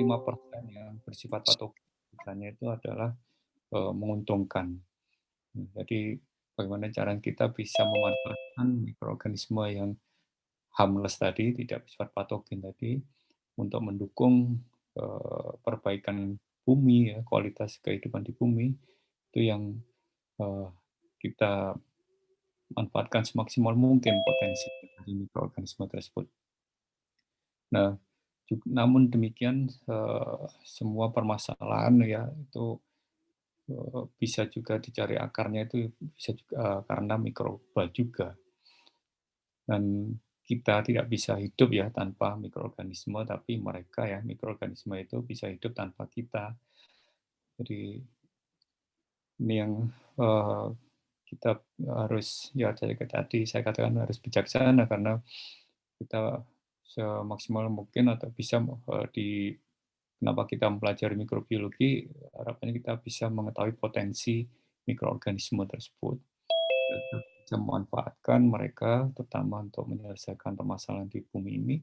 5% yang bersifat patogen, sisanya itu adalah, menguntungkan. Jadi bagaimana cara kita bisa memanfaatkan mikroorganisme yang harmless tadi, tidak bersifat patogen tadi, untuk mendukung, perbaikan bumi ya, kualitas kehidupan di bumi, itu yang, eee, kita manfaatkan semaksimal mungkin potensi dari mikroorganisme tersebut. Nah, namun demikian, semua permasalahan ya itu, bisa juga dicari akarnya itu bisa juga, karena mikroba juga. Dan kita tidak bisa hidup ya tanpa mikroorganisme, tapi mereka ya, mikroorganisme itu bisa hidup tanpa kita. Jadi ini yang, eee, kita harus ya tadi saya katakan harus bijaksana karena kita semaksimal mungkin atau bisa, kenapa kita mempelajari mikrobiologi, harapannya kita bisa mengetahui potensi mikroorganisme tersebut. Kita bisa memanfaatkan mereka, terutama untuk menyelesaikan permasalahan di bumi ini,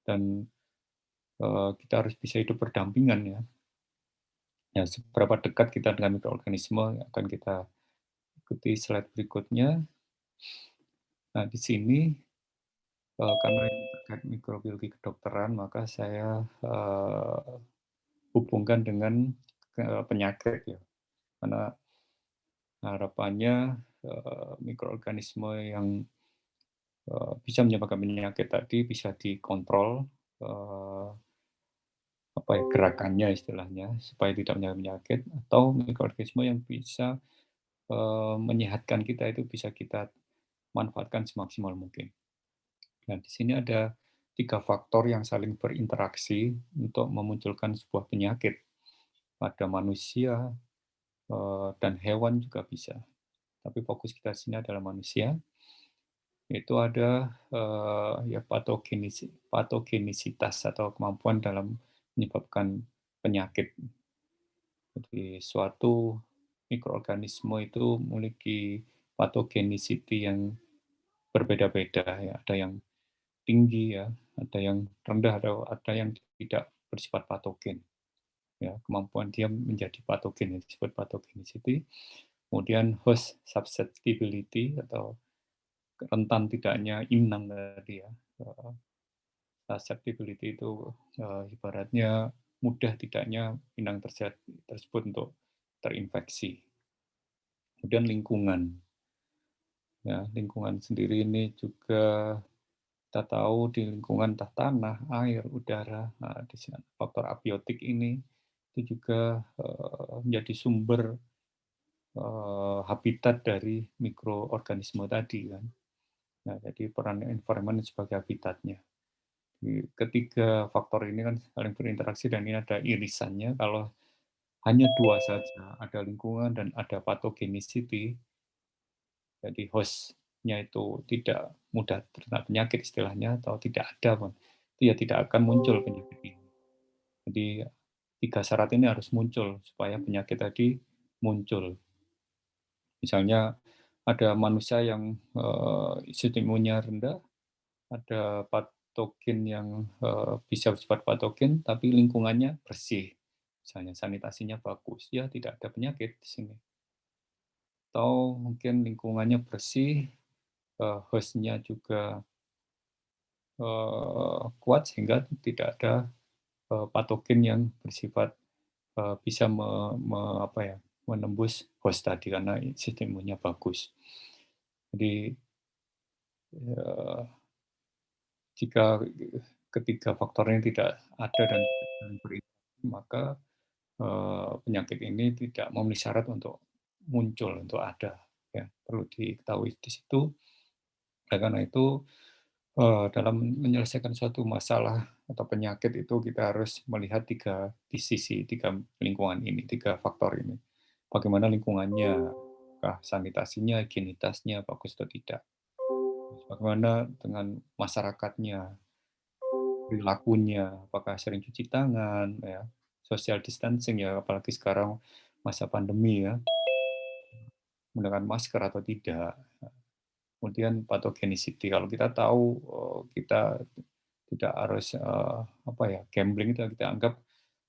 dan kita harus bisa hidup berdampingan ya. Ya, seberapa dekat kita dengan mikroorganisme akan kita ikuti slide berikutnya. Nah, di sini, karena ini terkait mikrobiologi kedokteran, maka saya hubungkan dengan penyakit ya. Karena harapannya mikroorganisme yang bisa menyebabkan penyakit tadi bisa dikontrol, eee, apa ya, gerakannya istilahnya, supaya tidak menyerang penyakit, atau mikroorganisme yang bisa, menyehatkan kita itu bisa kita manfaatkan semaksimal mungkin. Nah, di sini ada 3 faktor yang saling berinteraksi untuk memunculkan sebuah penyakit pada manusia, dan hewan juga bisa. Tapi fokus kita di sini adalah manusia, yaitu ada, ya patogenisitas atau kemampuan dalam menyebabkan penyakit. Jadi suatu mikroorganisme itu memiliki pathogenicity yang berbeda-beda ya, ada yang tinggi ya, ada yang rendah, ada yang tidak bersifat patogen. Ya, kemampuan dia menjadi patogen yang disebut pathogenicity. Kemudian host susceptibility atau rentan tidaknya inang tadi ya. Susceptibility itu ibaratnya mudah tidaknya inang tersebut untuk terinfeksi. Kemudian lingkungan. Ya, lingkungan sendiri ini juga kita tahu di lingkungan entah tanah, air, udara, nah, di sana faktor abiotik ini itu juga menjadi sumber habitat dari mikroorganisme tadi kan. Nah, jadi peran environment sebagai habitatnya. Ketiga faktor ini kan saling berinteraksi dan ini ada irisannya. Kalau hanya dua saja, ada lingkungan dan ada pathogenicity, jadi host-nya itu tidak mudah terkena penyakit istilahnya atau tidak ada pun, itu ya tidak akan muncul penyakit ini. Jadi 3 syarat ini harus muncul supaya penyakit tadi muncul. Misalnya ada manusia yang, sistem imunnya rendah, ada patogen yang, bisa bersifat patogen, tapi lingkungannya bersih, misalnya sanitasinya bagus, ya tidak ada penyakit di sini. Atau mungkin lingkungannya bersih, host-nya juga, kuat sehingga tidak ada, patogen yang bersifat, bisa apa ya, menembus host tadi karena sistem imunnya bagus. Jadi, eee, jika ketiga faktor ini tidak ada dan saling berinteraksi, maka, penyakit ini tidak memenuhi syarat untuk muncul, untuk ada, ya, perlu diketahui di situ. Oleh karena itu, dalam menyelesaikan suatu masalah atau penyakit itu kita harus melihat 3 di sisi, 3 lingkungan ini, 3 faktor ini. Bagaimana lingkungannya, apakah sanitasinya, higienitasnya bagus atau tidak. Terus bagaimana dengan masyarakatnya, perilakunya, apakah sering cuci tangan, ya, social distancing ya, apalagi sekarang masa pandemi ya, menggunakan masker atau tidak. Kemudian pathogenicity, kalau kita tahu, kita tidak harus, apa ya, gambling itu kita anggap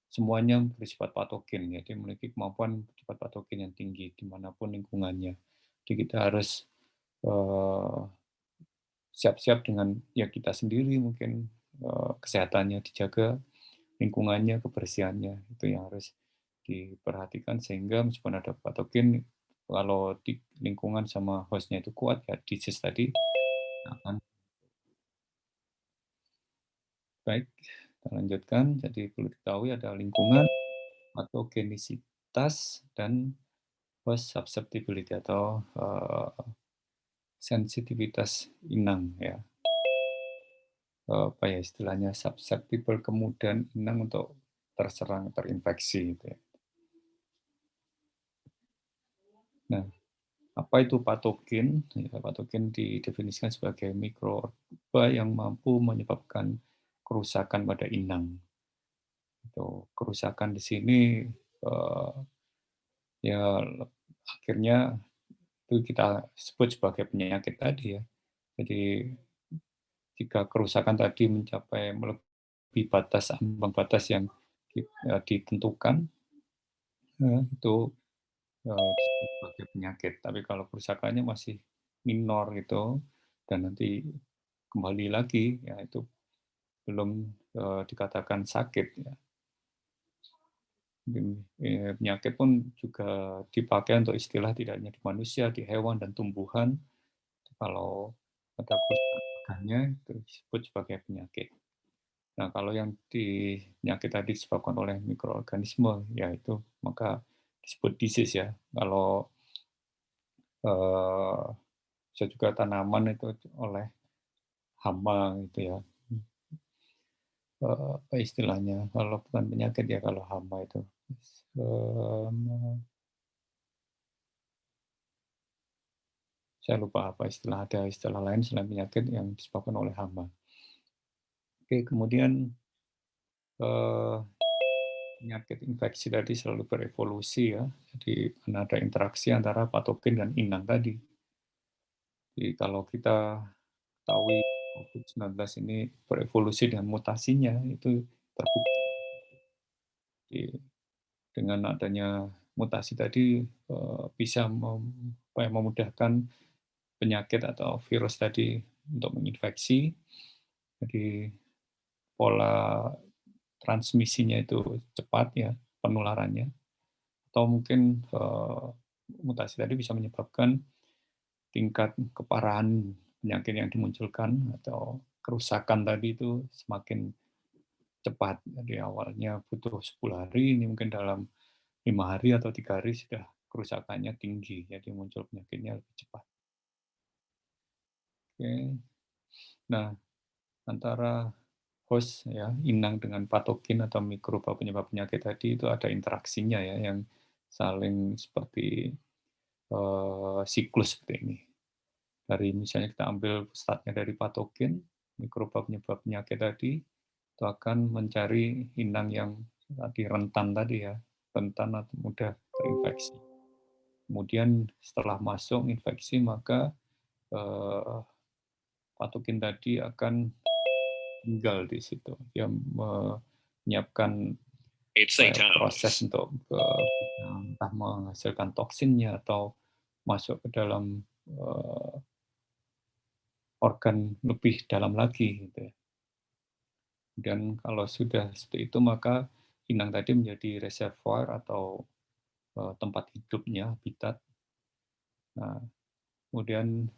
semuanya bersifat patogen, jadi memiliki kemampuan bersifat patogen yang tinggi dimanapun lingkungannya. Jadi kita harus, eee, siap-siap dengan ya kita sendiri mungkin, kesehatannya dijaga, lingkungannya, kebersihannya, itu yang harus diperhatikan sehingga meskipun ada patogen, kalau di lingkungan sama host-nya itu kuat, ya disease tadi akan baik. Kita lanjutkan, jadi perlu diketahui ada lingkungan, patogenisitas, dan host susceptibility atau, sensitivitas inang ya, apa ya istilahnya, susceptible kemudahan inang untuk terserang, terinfeksi gitu ya. Nah, apa itu patogen? Ya, patogen didefinisikan sebagai mikroba yang mampu menyebabkan kerusakan pada inang. Itu kerusakan di sini, eee, ya akhirnya itu kita sebut sebagai penyakit tadi ya. Jadi jika kerusakan tadi mencapai melebihi batas ambang batas yang ditentukan, itu, disebut sebagai penyakit. Tapi kalau kerusakannya masih minor gitu, dan nanti kembali lagi, ya itu belum, dikatakan sakit ya. Penyakit pun juga dipakai untuk istilah tidak hanya di manusia, di hewan dan tumbuhan. Kalau ada kerusakan organnya itu disebut sebagai penyakit. Nah, kalau yang penyakit tadi disebabkan oleh mikroorganisme, ya itu maka disebut disease ya. Kalau, eee, bisa juga tanaman itu oleh hama gitu ya, apa istilahnya, kalau bukan penyakit ya kalau hama itu, saya lupa apa istilah, ada istilah lain selain penyakit yang disebabkan oleh hama. Oke, kemudian, eee, penyakit infeksi tadi selalu berevolusi ya, jadi karena ada interaksi antara patogen dan inang tadi. Jadi kalau kita ketahui COVID-19 ini berevolusi dengan mutasinya, itu terbukti dengan adanya mutasi tadi, bisa apa ya, memudahkan penyakit atau virus tadi untuk menginfeksi. Jadi pola transmisinya itu cepat ya, penularannya, atau mungkin, mutasi tadi bisa menyebabkan tingkat keparahan penyakit yang dimunculkan atau kerusakan tadi itu semakin cepat. Jadi awalnya butuh 10 hari, ini mungkin dalam 5 hari atau 3 hari sudah kerusakannya tinggi, jadi muncul penyakitnya lebih cepat. Oke. Nah, antara host ya, inang dengan patogen atau mikroba penyebab penyakit tadi itu ada interaksinya ya, yang saling seperti, siklus seperti ini. Dari misalnya kita ambil startnya dari patogen, mikroba penyebab penyakit tadi, itu akan mencari inang yang tadi rentan tadi ya, rentan atau mudah terinfeksi. Kemudian setelah masuk infeksi maka, eee, patogen tadi akan tinggal di situ. Dia menyiapkan proses untuk, entah menghasilkan toksinnya atau masuk ke dalam, organ lebih dalam lagi gitu ya. Dan kalau sudah seperti itu maka inang tadi menjadi reservoir atau, tempat hidupnya, habitat. Nah, kemudian,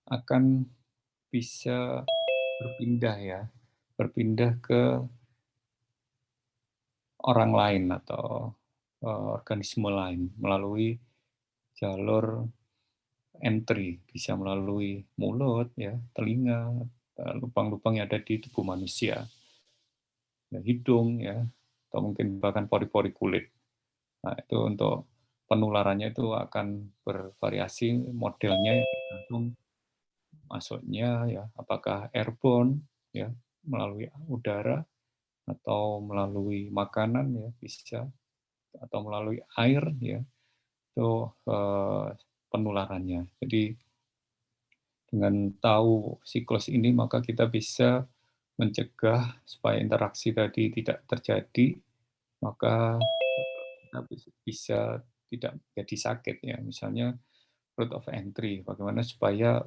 akan bisa berpindah ya, berpindah ke orang lain atau, organisme lain melalui jalur entry, bisa melalui mulut ya, telinga, lubang-lubang yang ada di tubuh manusia, ya hidung ya, atau mungkin bahkan pori-pori kulit. Nah, itu untuk penularannya itu akan bervariasi modelnya tergantung masuknya ya, apakah airborne ya, melalui udara atau melalui makanan ya bisa, atau melalui air ya, itu, penularannya. Jadi Dengan tahu siklus ini, maka kita bisa mencegah supaya interaksi tadi tidak terjadi, maka kita bisa tidak jadi sakit ya. Misalnya route of entry, bagaimana supaya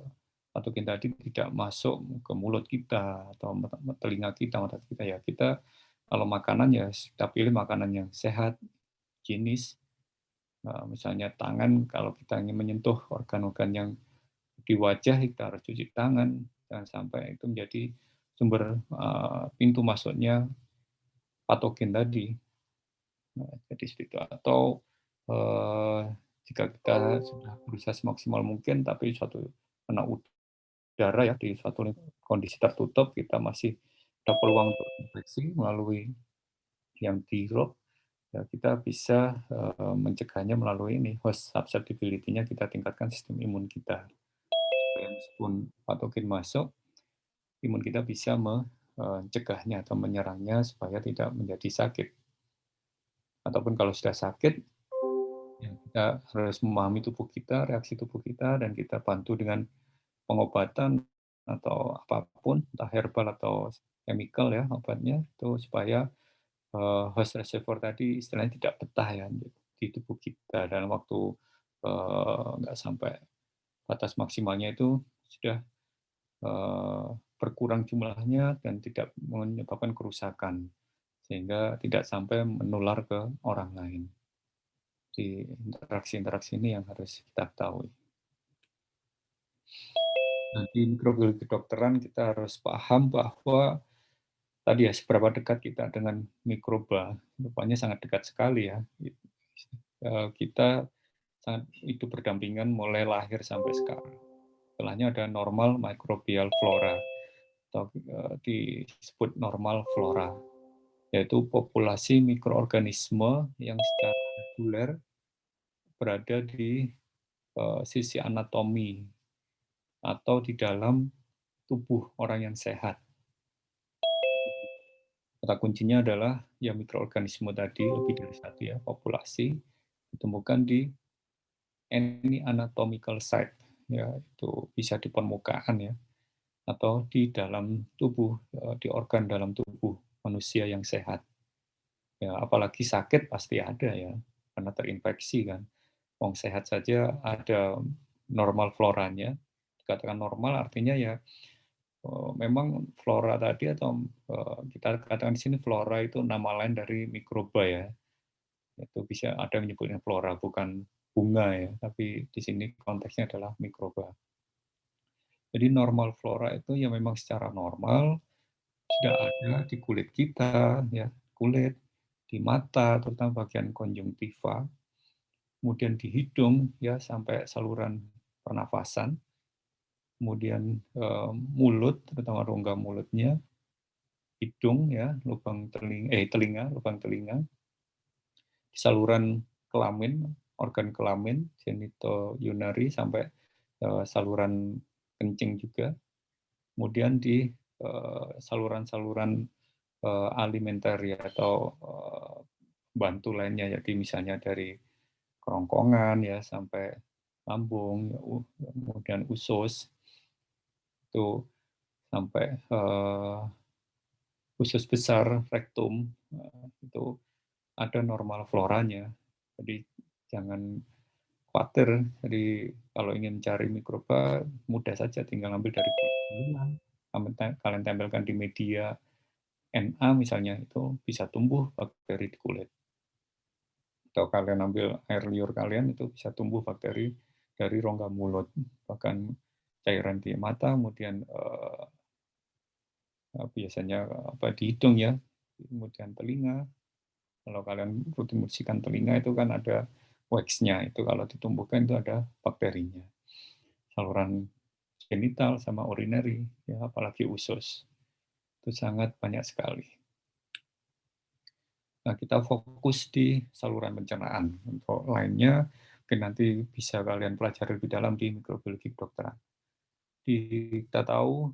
patogen tadi tidak masuk ke mulut kita atau telinga kita, mata kita ya. Kita kalau makanan ya kita pilih makanan yang sehat, higienis, misalnya tangan kalau kita ingin menyentuh organ-organ yang di wajah kita harus cuci tangan, jangan sampai itu menjadi sumber, pintu masuknya patogen tadi. Nah, jadi seperti itu atau, jika kita sudah berusaha semaksimal mungkin tapi suatu kena udara ya di suatu kondisi tertutup, kita masih ada peluang untuk infeksi melalui yang dihirup, ya kita bisa, mencegahnya melalui ini, host susceptibility-nya kita tingkatkan sistem imun kita. Supaya meskipun patogen masuk, imun kita bisa mencegahnya atau menyerangnya supaya tidak menjadi sakit. Ataupun kalau sudah sakit, ya kita harus memahami tubuh kita, reaksi tubuh kita, dan kita bantu dengan pengobatan atau apapun, entah herbal atau chemical ya obatnya, itu supaya host reservoir tadi istilahnya tidak betah ya di tubuh kita dalam waktu nggak sampai batas maksimalnya itu sudah berkurang jumlahnya dan tidak menyebabkan kerusakan sehingga tidak sampai menular ke orang lain. Di interaksi-interaksi ini yang harus kita ketahui. Nah, di mikrobiologi kedokteran kita harus paham bahwa tadi ya seberapa dekat kita dengan mikroba, rupanya sangat dekat sekali ya. Kita sangat hidup berdampingan mulai lahir sampai sekarang. Setelahnya ada normal microbial flora atau disebut normal flora, yaitu populasi mikroorganisme yang secara reguler berada di sisi anatomi atau di dalam tubuh orang yang sehat. Kata kuncinya adalah ya mikroorganisme tadi lebih dari satu ya populasi ditemukan di any anatomical site ya itu bisa di permukaan ya atau di dalam tubuh di organ dalam tubuh manusia yang sehat. Ya apalagi sakit pasti ada ya karena terinfeksi kan. Wong sehat saja ada normal floranya. Dikatakan normal artinya ya memang flora tadi atau kita katakan di sini flora itu nama lain dari mikroba ya. Itu bisa ada yang menyebutnya flora bukan bunga ya, tapi di sini konteksnya adalah mikroba. Jadi normal flora itu ya memang secara normal sudah ada di kulit kita ya, kulit, di mata terutama bagian konjungtiva, kemudian di hidung ya sampai saluran pernafasan, kemudian mulut terutama rongga mulutnya, hidung ya, telinga, lubang telinga, di saluran kelamin, organ kelamin, genitourinary sampai saluran kencing juga. Kemudian di saluran-saluran alimenter ya atau bantu lainnya, jadi misalnya dari kerongkongan ya sampai lambung, kemudian usus itu sampai usus besar, rektum itu ada normal floranya. Jadi jangan khawatir. Jadi kalau ingin cari mikroba mudah saja, tinggal ambil dari kulit. Kalian tempelkan di media Na misalnya itu bisa tumbuh bakteri di kulit. Atau kalian ambil air liur kalian itu bisa tumbuh bakteri dari rongga mulut, bahkan cairan di mata, kemudian biasanya apa di hidung ya, kemudian telinga. Kalau kalian rutin bersihkan telinga itu kan ada wax-nya, itu kalau ditumbuhkan itu ada bakterinya. Saluran genital sama urinary, ya apalagi usus. Itu sangat banyak sekali. Nah, kita fokus di saluran pencernaan. Untuk lainnya, mungkin nanti bisa kalian pelajari lebih dalam di mikrobiologi kedokteran. Kita tahu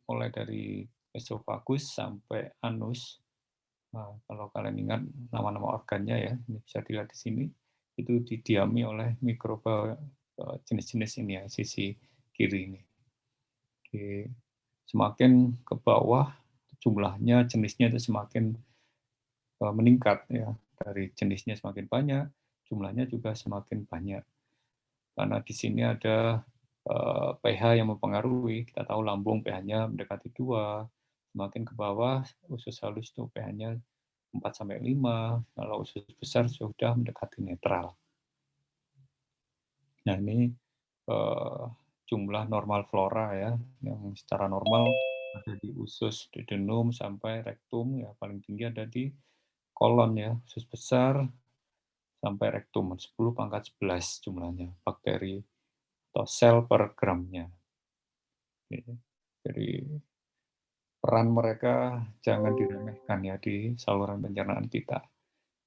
mulai dari esofagus sampai anus. Nah, kalau kalian ingat nama-nama organnya ya, ini bisa dilihat di sini, itu didiami oleh mikroba jenis-jenis ini ya, sisi kiri ini. Di semakin ke bawah jumlahnya, jenisnya itu semakin meningkat ya. Dari jenisnya semakin banyak, jumlahnya juga semakin banyak. Karena di sini ada pH yang mempengaruhi. Kita tahu lambung pH-nya mendekati 2, semakin ke bawah usus halus itu pH-nya 4 sampai 5, kalau usus besar sudah mendekati netral. Nah, ini eh, jumlah normal flora ya, yang secara normal ada di usus duodenum sampai rektum, ya paling tinggi ada di kolon ya, usus besar sampai rektum, 10 pangkat 11 jumlahnya bakteri atau sel per gramnya. Jadi peran mereka jangan diremehkan ya di saluran pencernaan kita.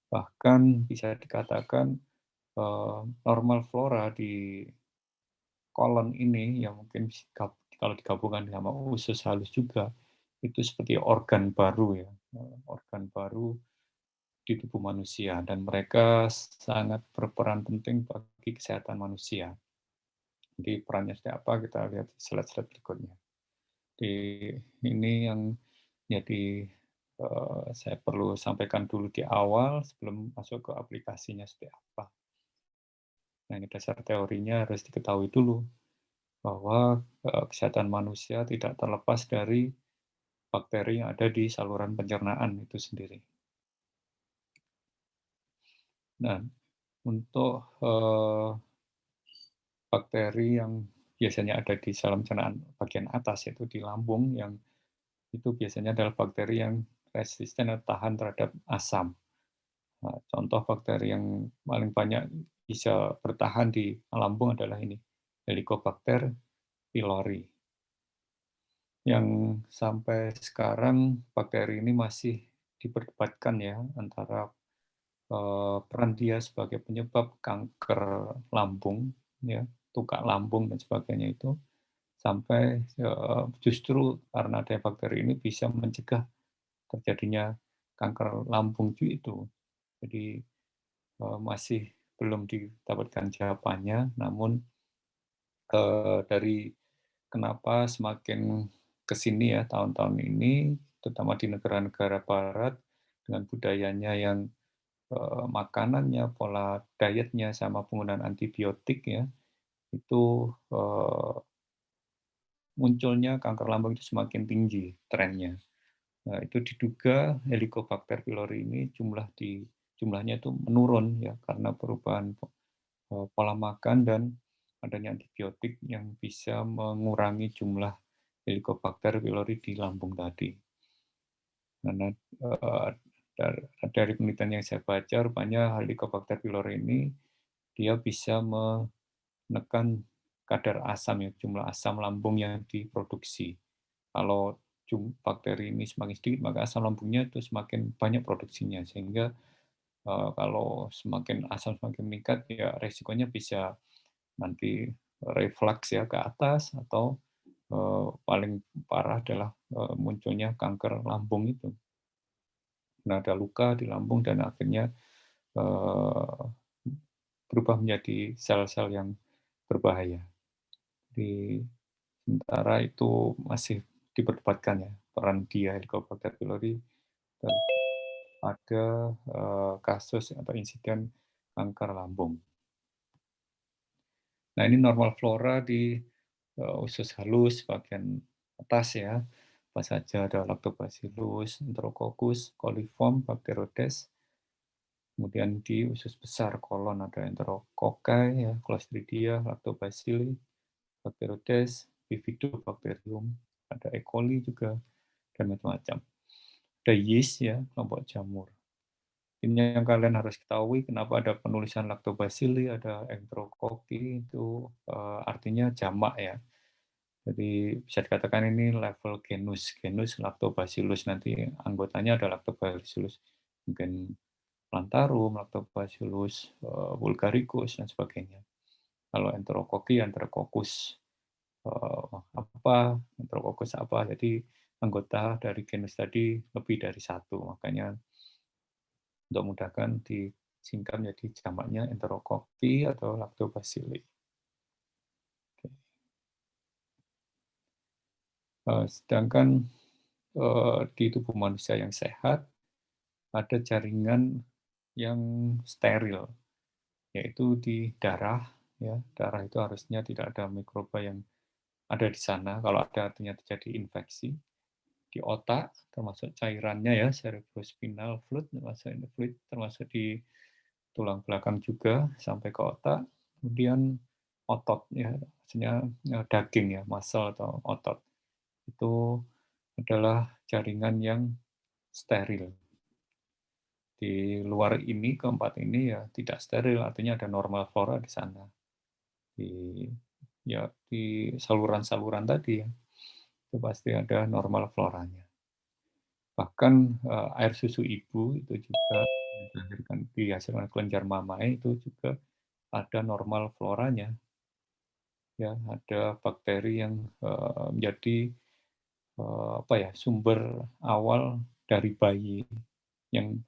Bahkan bisa dikatakan normal flora di kolon ini yang mungkin kalau digabungkan sama usus halus juga itu seperti organ baru ya, organ baru di tubuh manusia dan mereka sangat berperan penting bagi kesehatan manusia. Jadi perannya seperti apa kita lihat di slide-slide berikutnya. Di ini yang jadi saya perlu sampaikan dulu di awal sebelum masuk ke aplikasinya seperti apa. Nah, ini dasar teorinya harus diketahui dulu bahwa kesehatan manusia tidak terlepas dari bakteri yang ada di saluran pencernaan itu sendiri. Nah, untuk bakteri yang biasanya ada di saluran pencernaan bagian atas, yaitu di lambung, yang itu biasanya adalah bakteri yang resisten atau tahan terhadap asam. Nah, contoh bakteri yang paling banyak bisa bertahan di lambung adalah ini, Helicobacter pylori. Yang sampai sekarang bakteri ini masih diperdebatkan ya antara peran dia sebagai penyebab kanker lambung, ya, tukak lambung dan sebagainya itu, sampai justru karena ada bakteri ini bisa mencegah terjadinya kanker lambung itu. Jadi masih belum didapatkan jawabannya, namun dari kenapa semakin ke sini ya tahun-tahun ini, terutama di negara-negara barat dengan budayanya yang makanannya, pola dietnya, sama penggunaan antibiotik ya, itu munculnya kanker lambung itu semakin tinggi trennya. Nah, itu diduga Helicobacter pylori ini jumlahnya itu menurun ya karena perubahan pola makan dan adanya antibiotik yang bisa mengurangi jumlah Helicobacter pylori di lambung tadi. Karena dari penelitian yang saya baca, rupanya Helicobacter pylori ini dia bisa menekan kadar asam ya, jumlah asam lambung yang diproduksi. Kalau bakteri ini semakin sedikit, maka asam lambungnya itu semakin banyak produksinya. Sehingga kalau semakin asam semakin meningkat, ya resikonya bisa nanti reflux ya ke atas, atau paling parah adalah munculnya kanker lambung itu. Nah, ada luka di lambung dan akhirnya berubah menjadi sel-sel yang berbahaya. Di sementara itu masih diperdebatkan ya peran dia Helicobacter pylori pada kasus atau insiden kanker lambung. Nah, ini normal flora di usus halus bagian atas ya. Apa saja ada Lactobacillus, Enterococcus, coliform, Bacteroides. Kemudian di usus besar kolon ada Enterococci, ya, Clostridia, Lactobacilli, Bacteroides, Bifidobacterium, ada E. coli juga, dan macam-macam. Ada yeast ya, kelompok jamur. Ini yang kalian harus ketahui kenapa ada penulisan Lactobacilli, ada Enterococci, itu artinya jamak ya. Jadi bisa dikatakan ini level genus Lactobacillus, nanti anggotanya ada Lactobacillus mungkin plantarum, Lactobacillus vulgaricus dan sebagainya. Kalau Enterococci, Enterococcus apa, Enterococcus apa, jadi anggota dari genus tadi lebih dari satu, makanya untuk memudahkan disingkat menjadi jamaknya Enterococci atau Lactobacilli. Sedangkan, di tubuh manusia yang sehat ada jaringan yang steril, yaitu di darah, ya. Darah itu harusnya tidak ada mikroba yang ada di sana, kalau ada artinya terjadi infeksi. Di otak, termasuk cairannya ya, cerebrospinal fluid, termasuk di tulang belakang juga sampai ke otak. Kemudian otot ya, maksudnya daging ya, muscle atau otot. Itu adalah jaringan yang steril. Di luar ini, keempat ini ya tidak steril, artinya ada normal flora di sana. Di ya di saluran-saluran tadi ya, itu pasti ada normal floranya. Bahkan, air susu ibu itu juga dihasilkan kelenjar mamae itu juga ada normal floranya, ya, ada bakteri yang, menjadi, apa ya, sumber awal dari bayi, yang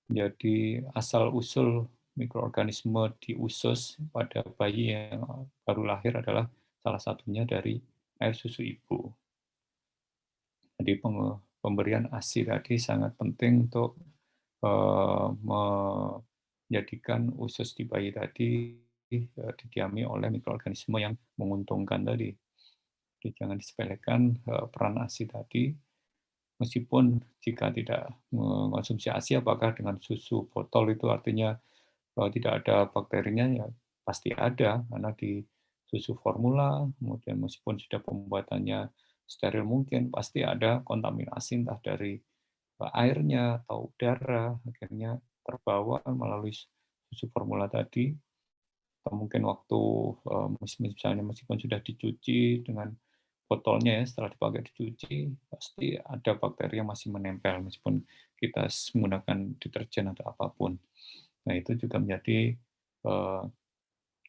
menjadi asal-usul mikroorganisme di usus pada bayi yang baru lahir adalah salah satunya dari air susu ibu. Jadi pemberian ASI tadi sangat penting untuk menjadikan usus di bayi tadi didiami oleh mikroorganisme yang menguntungkan tadi. Jadi jangan disepelekan peran ASI tadi, meskipun jika tidak mengonsumsi ASI apakah dengan susu botol itu artinya tidak ada bakterinya, ya pasti ada, karena di susu formula, kemudian meskipun sudah pembuatannya steril mungkin, pasti ada kontaminasi entah dari airnya atau udara, akhirnya terbawa melalui susu formula tadi, atau mungkin waktu, misalnya meskipun sudah dicuci dengan botolnya ya, setelah dipakai dicuci, pasti ada bakteri yang masih menempel meskipun kita menggunakan deterjen atau apapun. Nah, itu juga menjadi,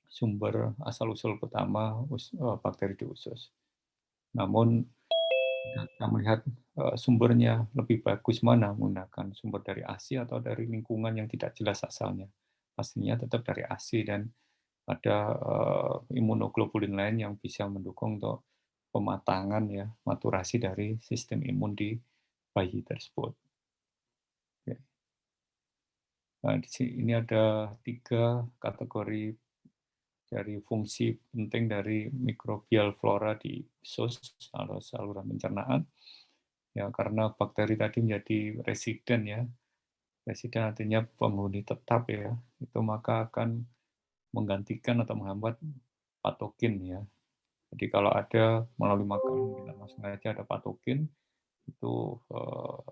sumber asal-usul pertama bakteri di usus. Namun jika kita melihat, sumbernya lebih bagus mana, menggunakan sumber dari ASI atau dari lingkungan yang tidak jelas asalnya. Pastinya tetap dari ASI dan ada, imunoglobulin lain yang bisa mendukung untuk pematangan ya, maturasi dari sistem imun di bayi tersebut. Oke. Nah, ini ada 3 kategori dari fungsi penting dari mikrobial flora di usus atau saluran pencernaan. Ya, karena bakteri tadi menjadi residen ya. Residen artinya penghuni tetap ya. Itu maka akan menggantikan atau menghambat patogen ya. Jadi kalau ada melalui makanan kita langsung aja ada patogen, itu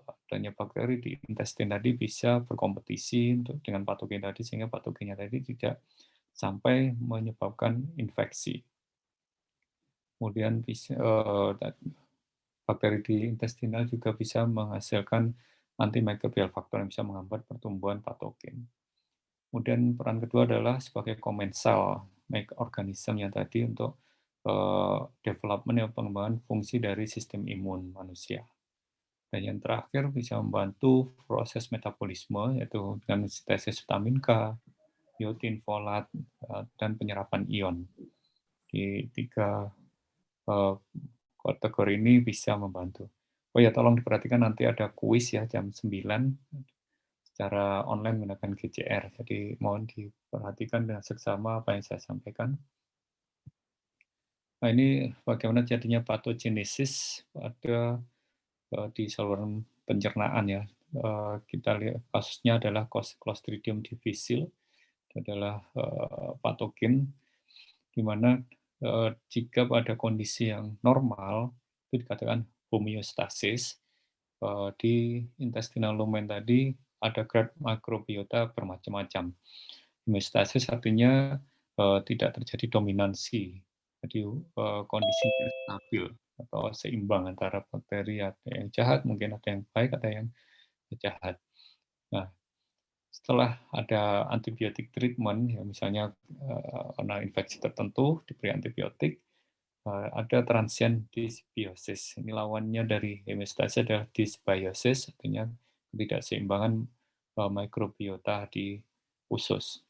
adanya bakteri di intestin tadi bisa berkompetisi untuk dengan patogen tadi sehingga patogennya tadi tidak sampai menyebabkan infeksi. Kemudian bisa, bakteri di intestinal juga bisa menghasilkan antimicrobial factor yang bisa menghambat pertumbuhan patogen. Kemudian peran kedua adalah sebagai komensal organism yang tadi untuk development ya, pengembangan fungsi dari sistem imun manusia. Dan yang terakhir bisa membantu proses metabolisme yaitu dengan sintesis vitamin K, biotin, folat, dan penyerapan ion. Di 3 kategori ini bisa membantu. Oh ya, tolong diperhatikan nanti ada kuis ya jam 9 secara online menggunakan GCR. Jadi mohon diperhatikan dengan seksama apa yang saya sampaikan. Nah, ini bagaimana jadinya patogenesis pada di saluran pencernaan ya. Kita lihat kasusnya adalah Clostridium difficile, itu adalah patogen di mana jika pada kondisi yang normal itu dikatakan homeostasis, di intestinal lumen tadi ada grad makrobiota bermacam-macam. Homeostasis artinya tidak terjadi dominansi, jadi kondisinya stabil atau seimbang antara bakteri, ada yang jahat, mungkin ada yang baik, ada yang jahat. Nah, setelah ada antibiotik treatment, ya misalnya karena infeksi tertentu diberi antibiotik, ada transient dysbiosis. Ini lawannya dari homeostasis adalah dysbiosis, artinya ketidakseimbangan mikrobiota di usus.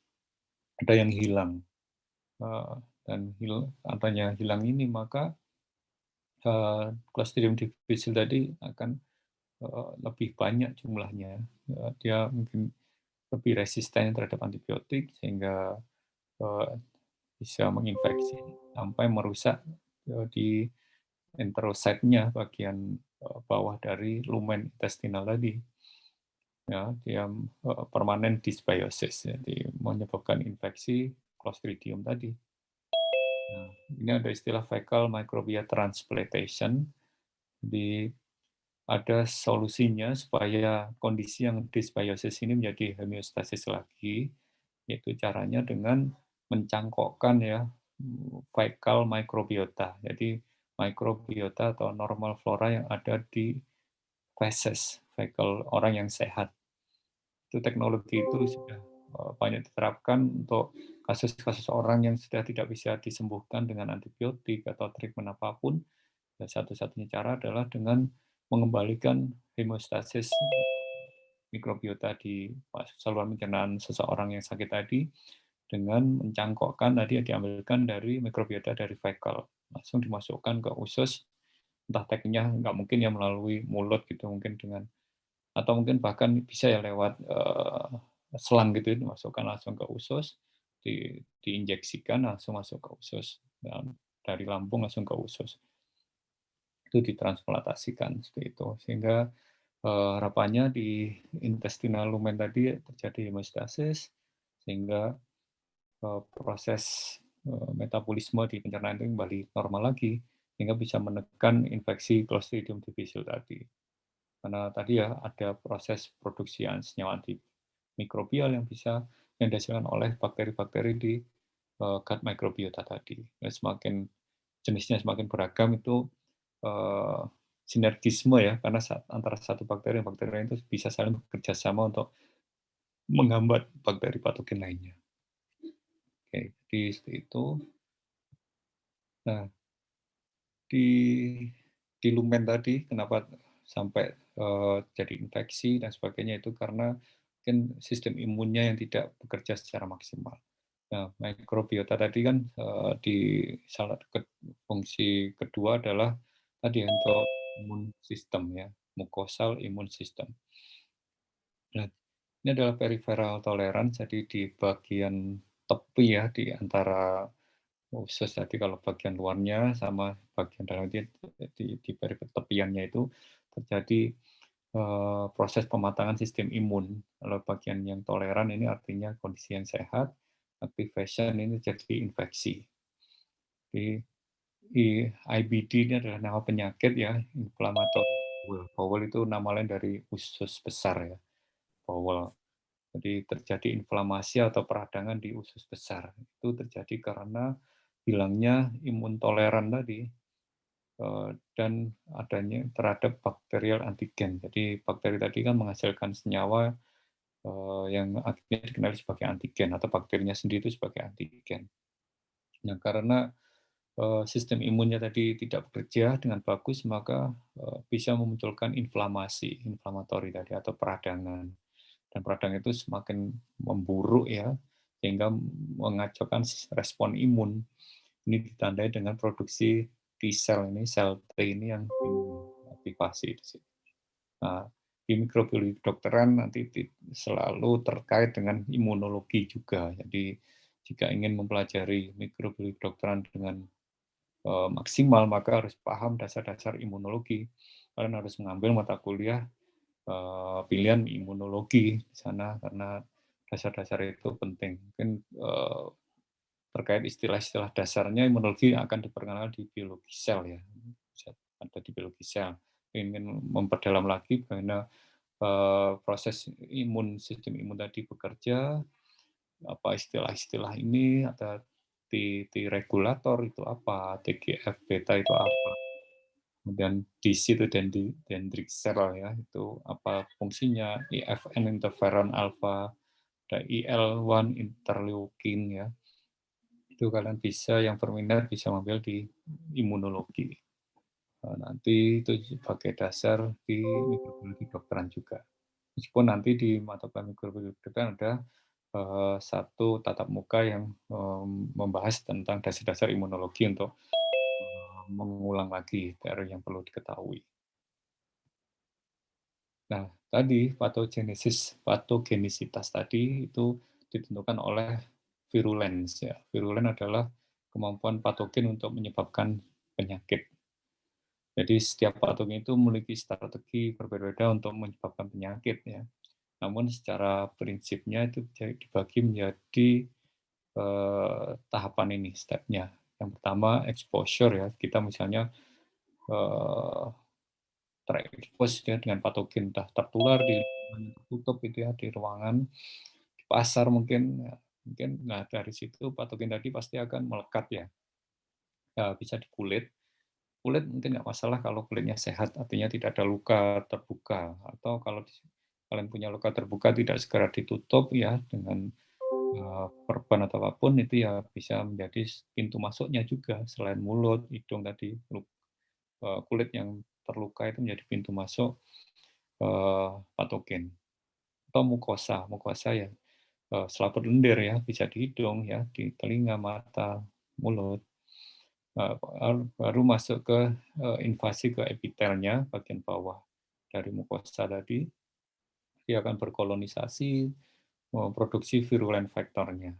Ada yang hilang, dan katanya hilang ini maka Clostridium difficile tadi akan, lebih banyak jumlahnya, dia mungkin lebih resisten terhadap antibiotik sehingga, eee, bisa menginfeksi sampai merusak, di enterosit-nya bagian, bawah dari lumen intestinal tadi. Ya, dia, permanen dysbiosis, jadi menyebabkan infeksi Clostridium tadi. Nah, ini ada istilah fecal microbial transplantation. Jadi ada solusinya supaya kondisi yang dysbiosis ini menjadi homeostasis lagi, yaitu caranya dengan mencangkokkan ya, fecal microbiota. Jadi mikrobiota atau normal flora yang ada di feses, fecal orang yang sehat. Itu teknologi itu sudah, banyak diterapkan untuk kasus-kasus orang yang sudah tidak bisa disembuhkan dengan antibiotik atau treatment apapun. Dan satu-satunya cara adalah dengan mengembalikan hemostasis mikrobiota di saluran pencernaan seseorang yang sakit tadi dengan mencangkokkan tadi yang diambilkan dari mikrobiota dari fekal, langsung dimasukkan ke usus, entah tekniknya nggak mungkin ya melalui mulut gitu, mungkin dengan atau mungkin bahkan bisa ya lewat, selang gitu ya, dimasukkan langsung ke usus, diinjeksikan langsung masuk ke usus, dan dari lambung langsung ke usus. Itu ditransplantasikan seperti itu. Sehingga, harapannya di intestinal lumen tadi terjadi hemostasis, sehingga, proses, metabolisme di pencernaan itu kembali normal lagi, sehingga bisa menekan infeksi Clostridium difficile tadi. Karena tadi ya ada proses produksi senyawa antimikrobial yang dihasilkan oleh bakteri-bakteri di, gut microbiota tadi. Dan semakin jenisnya semakin beragam itu, eee, sinergisme ya, karena antara satu bakteri dan bakteri lain itu bisa saling bekerja sama untuk menghambat bakteri patogen lainnya. Oke, jadi seperti itu. Nah, di lumen tadi kenapa sampai, jadi infeksi dan sebagainya itu karena mungkin sistem imunnya yang tidak bekerja secara maksimal. Nah, mikrobiota tadi kan, di salah fungsi kedua adalah tadi ya, untuk imun sistem ya, mucosal imun system. Nah, ini adalah peripheral tolerance, jadi di bagian tepi ya, di antara usus tadi kalau bagian luarnya sama bagian dalam di tepiannya itu terjadi, proses pematangan sistem imun. Kalau bagian yang toleran ini artinya kondisi yang sehat, activation ini jadi infeksi. Jadi IBD ini adalah nama penyakit ya, inflammatory bowel. Bowel itu nama lain dari usus besar ya, bowel. Jadi terjadi inflamasi atau peradangan di usus besar. Itu terjadi karena hilangnya imun toleran tadi, dan adanya terhadap bakterial antigen. Jadi bakteri tadi kan menghasilkan senyawa, yang akhirnya dikenali sebagai antigen atau bakterinya sendiri itu sebagai antigen. Nah, karena, sistem imunnya tadi tidak bekerja dengan bagus, maka, bisa memunculkan inflamasi, inflamatori tadi atau peradangan. Dan peradangan itu semakin memburuk ya, sehingga mengacaukan respon imun. Ini ditandai dengan produksi T-sel ini, sel T ini yang diaktifasi di situ. Nah, di mikrobiologi kedokteran nanti selalu terkait dengan imunologi juga. Jadi jika ingin mempelajari mikrobiologi kedokteran dengan, maksimal, maka harus paham dasar-dasar imunologi. Kalian harus mengambil mata kuliah, pilihan imunologi di sana karena dasar-dasar itu penting. Mungkin, terkait istilah-istilah dasarnya imunologi akan diperkenalkan di biologi sel ya, ada di biologi sel. Ingin memperdalam lagi bagaimana, proses sistem imun tadi bekerja, apa istilah-istilah ini, ada T regulator itu apa, TGF beta itu apa, kemudian DC itu dendritic cell ya, itu apa fungsinya, IFN interferon alpha, ada IL-1 interleukin ya. Itu kalian bisa yang berminat bisa mengambil di imunologi. Nanti itu sebagai dasar di mikrobiologi kedokteran juga. Meskipun nanti di mata kuliah mikrobiologi kedokteran ada, satu tatap muka yang, membahas tentang dasar-dasar imunologi untuk, mengulang lagi teori yang perlu diketahui. Nah, tadi patogenisitas tadi itu ditentukan oleh virulens ya. Virulen adalah kemampuan patogen untuk menyebabkan penyakit. Jadi setiap patogen itu memiliki strategi berbeda-beda untuk menyebabkan penyakit ya. Namun secara prinsipnya itu dibagi menjadi tahapan ini, stepnya. Yang pertama exposure ya, kita misalnya eh, terekspos ya dengan patogen entah tertular di lingkungan yang tertutup itu ya, di ruangan, di pasar mungkin ya. Mungkin nah dari situ patogen tadi pasti akan melekat ya. Ya bisa di kulit. Kulit mungkin nggak masalah kalau kulitnya sehat, artinya tidak ada luka terbuka. Atau kalau kalian punya luka terbuka tidak segera ditutup ya dengan perban atau apapun, itu ya bisa menjadi pintu masuknya juga selain mulut, hidung tadi, kulit yang terluka itu menjadi pintu masuk patogen. Atau mukosa, mukosa ya selaput lendir ya, bisa di hidung ya, di telinga, mata, mulut. Baru masuk ke invasi ke epitelnya bagian bawah dari mukosa tadi, dia akan berkolonisasi, memproduksi virulen vektornya.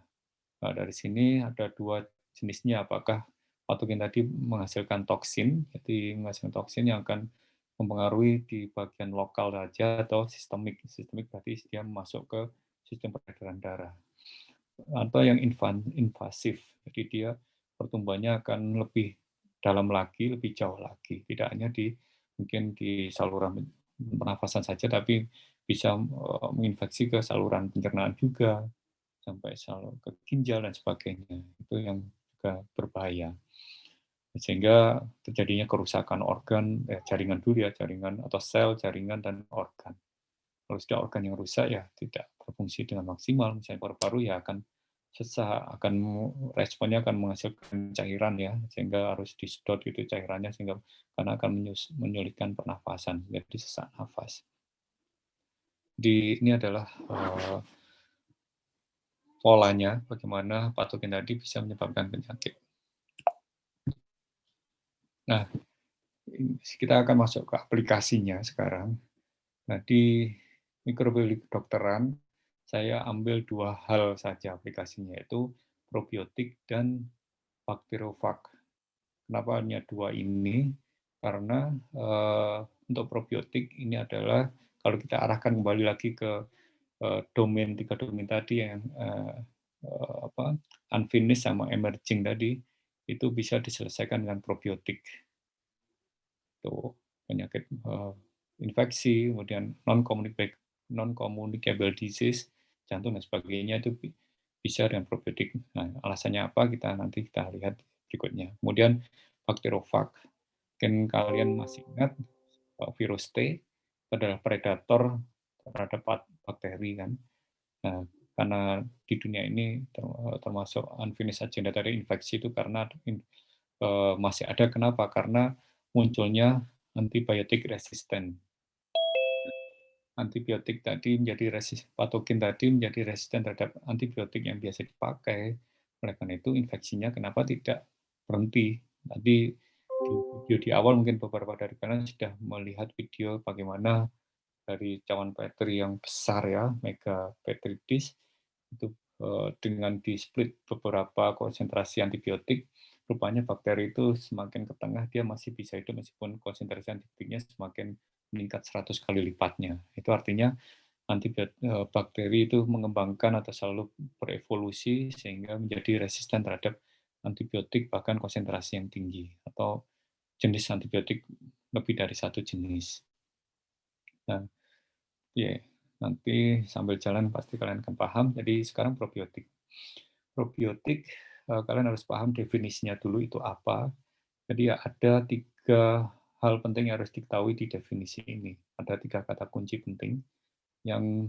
Nah, dari sini ada dua jenisnya, apakah patogen tadi menghasilkan toksin, jadi menghasilkan toksin yang akan mempengaruhi di bagian lokal saja, atau sistemik. Sistemik berarti dia masuk ke sistem peredaran darah. Atau yang invasif, jadi dia pertumbuhannya akan lebih dalam lagi, lebih jauh lagi. Tidak hanya mungkin di saluran pernafasan saja, tapi bisa menginfeksi ke saluran pencernaan juga, sampai ke ginjal dan sebagainya. Itu yang juga berbahaya. Sehingga terjadinya kerusakan organ, jaringan dulu ya, jaringan atau sel, jaringan, dan organ. Kalau sudah organ yang rusak ya tidak berfungsi dengan maksimal, misalnya paru-paru ya akan sesak, akan responnya akan menghasilkan cairan ya, sehingga harus disedot itu cairannya, sehingga karena akan menyulitkan pernafasan, jadi sesak nafas. Ini adalah polanya bagaimana patogen tadi bisa menyebabkan penyakit. Nah, kita akan masuk ke aplikasinya sekarang. Nah, di mikrobiologi kedokteran, saya ambil dua hal saja aplikasinya, yaitu probiotik dan bakteriofag. Kenapa hanya dua ini? Karena untuk probiotik ini adalah, kalau kita arahkan kembali lagi ke tiga domain tadi yang unfinished sama emerging tadi, itu bisa diselesaikan dengan probiotik. Itu penyakit infeksi, kemudian non-communicable disease, jantung dan sebagainya, itu bisa dengan probiotik. Nah, alasannya apa nanti kita lihat berikutnya. Kemudian bakteriofag. Mungkin kalian masih ingat virus T adalah predator terhadap bakteri kan. Nah, karena di dunia ini termasuk unfinished agenda tadi, infeksi itu karena masih ada. Kenapa? Karena munculnya antibiotik resisten. Antibiotik tadi patogen tadi menjadi resisten terhadap antibiotik yang biasa dipakai. Oleh karena itu infeksinya kenapa tidak berhenti. Tadi di video di awal mungkin beberapa dari kalian sudah melihat video bagaimana dari cawan petri yang besar ya, mega petri dish, itu dengan di split beberapa konsentrasi antibiotik, rupanya bakteri itu semakin ke tengah dia masih bisa hidup meskipun konsentrasi antibiotiknya semakin meningkat 100 kali lipatnya. Itu artinya bakteri itu mengembangkan atau selalu berevolusi sehingga menjadi resisten terhadap antibiotik, bahkan konsentrasi yang tinggi atau jenis antibiotik lebih dari satu jenis. Nah, ya, nanti sambil jalan pasti kalian akan paham. Jadi sekarang probiotik. Probiotik, kalian harus paham definisinya dulu itu apa. Jadi ya ada tiga hal penting yang harus diketahui di definisi ini. Ada tiga kata kunci penting yang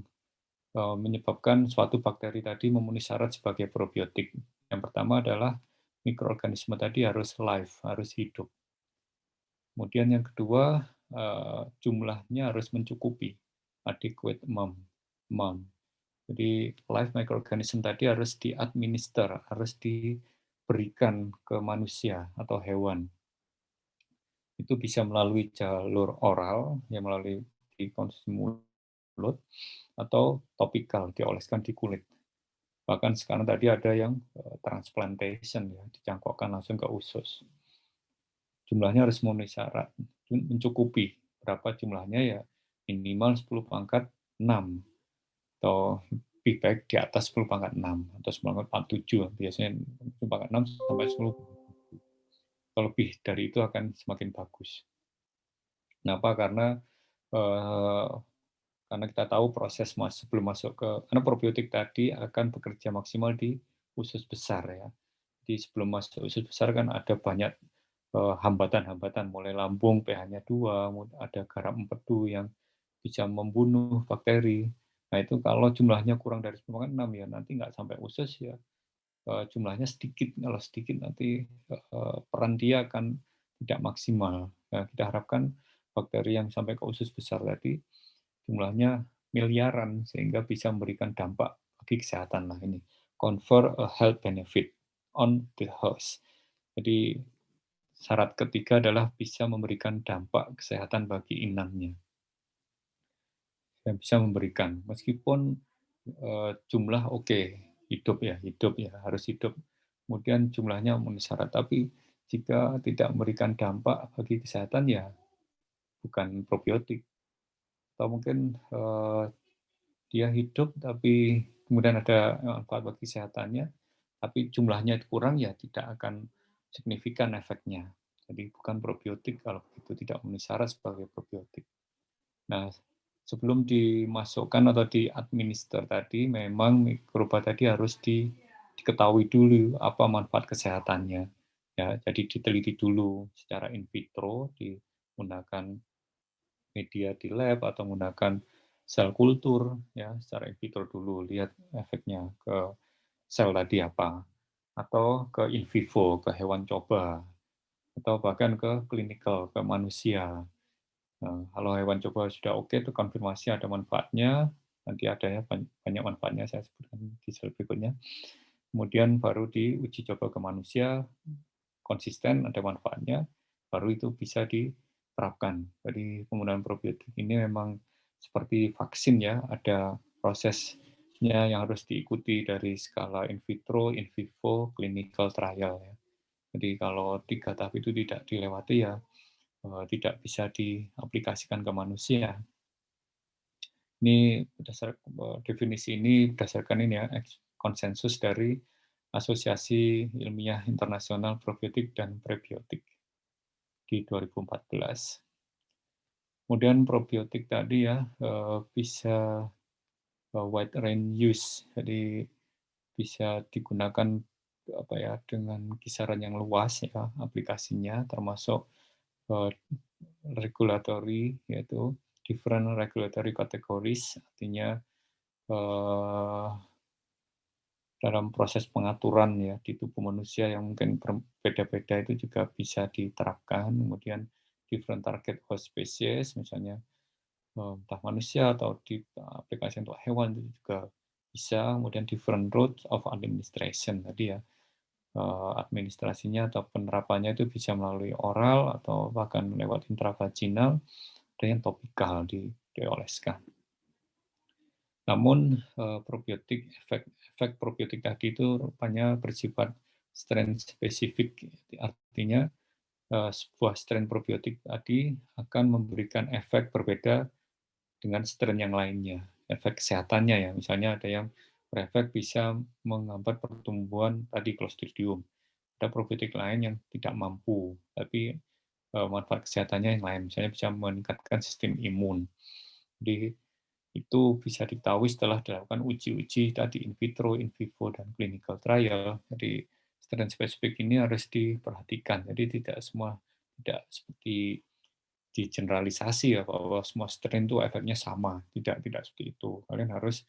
menyebabkan suatu bakteri tadi memenuhi syarat sebagai probiotik. Yang pertama adalah mikroorganisme tadi harus live, harus hidup. Kemudian yang kedua, jumlahnya harus mencukupi, adequate amount. Jadi live microorganism tadi harus diadminister, harus diberikan ke manusia atau hewan. itu bisa melalui jalur oral, ya melalui dikonsumsi mulut, atau topikal, dioleskan di kulit. Bahkan sekarang tadi ada yang transplantation ya, dicangkokkan langsung ke usus. Jumlahnya harus memenuhi syarat, mencukupi. Berapa jumlahnya ya minimal 10 pangkat 6 atau lebih baik di atas 10 pangkat 6 atau 10 pangkat 47 biasanya 10 pangkat 6 sampai 10. Kalau lebih dari itu akan semakin bagus. Kenapa? Eh, karena kita tahu proses sebelum masuk ke karena probiotik tadi akan bekerja maksimal di usus besar ya. Jadi sebelum masuk usus besar kan ada banyak hambatan-hambatan mulai lambung pH-nya 2, ada garam empedu yang bisa membunuh bakteri. Nah itu kalau jumlahnya kurang dari 10,6 ya nanti nggak sampai usus ya jumlahnya sedikit. Kalau sedikit nanti peran dia akan tidak maksimal. Nah, kita harapkan bakteri yang sampai ke usus besar tadi jumlahnya miliaran sehingga bisa memberikan dampak bagi kesehatan lah ini. Confer a health benefit on the host. Jadi syarat ketiga adalah bisa memberikan dampak kesehatan bagi inangnya. Dan bisa memberikan meskipun jumlah oke, hidup ya harus hidup. Kemudian jumlahnya memenuhi syarat, tapi jika tidak memberikan dampak bagi kesehatan ya bukan probiotik. Atau mungkin dia hidup tapi kemudian ada manfaat bagi kesehatannya, tapi jumlahnya kurang ya tidak akan signifikan efeknya. Jadi bukan probiotik kalau itu tidak memenuhi syarat sebagai probiotik. Nah, sebelum dimasukkan atau diadminister tadi, memang mikroba tadi harus diketahui dulu apa manfaat kesehatannya. Ya, jadi diteliti dulu secara in vitro, menggunakan media di lab atau menggunakan sel kultur, ya secara in vitro dulu, lihat efeknya ke sel tadi apa, atau ke in vivo, ke hewan coba, atau bahkan ke klinikal, ke manusia. Nah, kalau hewan coba sudah oke, itu konfirmasi ada manfaatnya, nanti adanya banyak manfaatnya, saya sebutkan di slide berikutnya. Kemudian baru diuji coba ke manusia, konsisten, ada manfaatnya, baru itu bisa diterapkan. Jadi penggunaan probiotik ini memang seperti vaksin ya, ada prosesnya yang harus diikuti dari skala in vitro, in vivo, clinical trial. Ya. Jadi kalau 3 tahap itu tidak dilewati ya tidak bisa diaplikasikan ke manusia. Ini definisi ini berdasarkan ini ya konsensus dari Asosiasi Ilmiah Internasional Probiotik dan Prebiotik di 2014. Kemudian probiotik tadi ya bisa wide range use, jadi bisa digunakan apa ya dengan kisaran yang luas ya aplikasinya termasuk regulatory yaitu different regulatory categories artinya dalam proses pengaturan ya di tubuh manusia yang mungkin berbeda-beda itu juga bisa diterapkan kemudian different target host species misalnya entah manusia atau di aplikasi untuk hewan itu juga bisa kemudian different route of administration tadi ya administrasinya atau penerapannya itu bisa melalui oral atau bahkan lewat intravaginal ada yang topikal dioleskan. Namun probiotik efek probiotik tadi itu rupanya bersifat strain spesifik, artinya sebuah strain probiotik tadi akan memberikan efek berbeda dengan strain yang lainnya, efek kesehatannya ya, misalnya ada yang berefek bisa menghambat pertumbuhan tadi Clostridium. Ada probiotik lain yang tidak mampu, tapi manfaat kesehatannya yang lain, misalnya bisa meningkatkan sistem imun. Jadi itu bisa diketahui setelah dilakukan uji-uji tadi in vitro, in vivo, dan clinical trial. Jadi strain spesifik ini harus diperhatikan. Jadi tidak seperti digeneralisasi ya bahwa semua strain itu efeknya sama. Tidak seperti itu. Kalian harus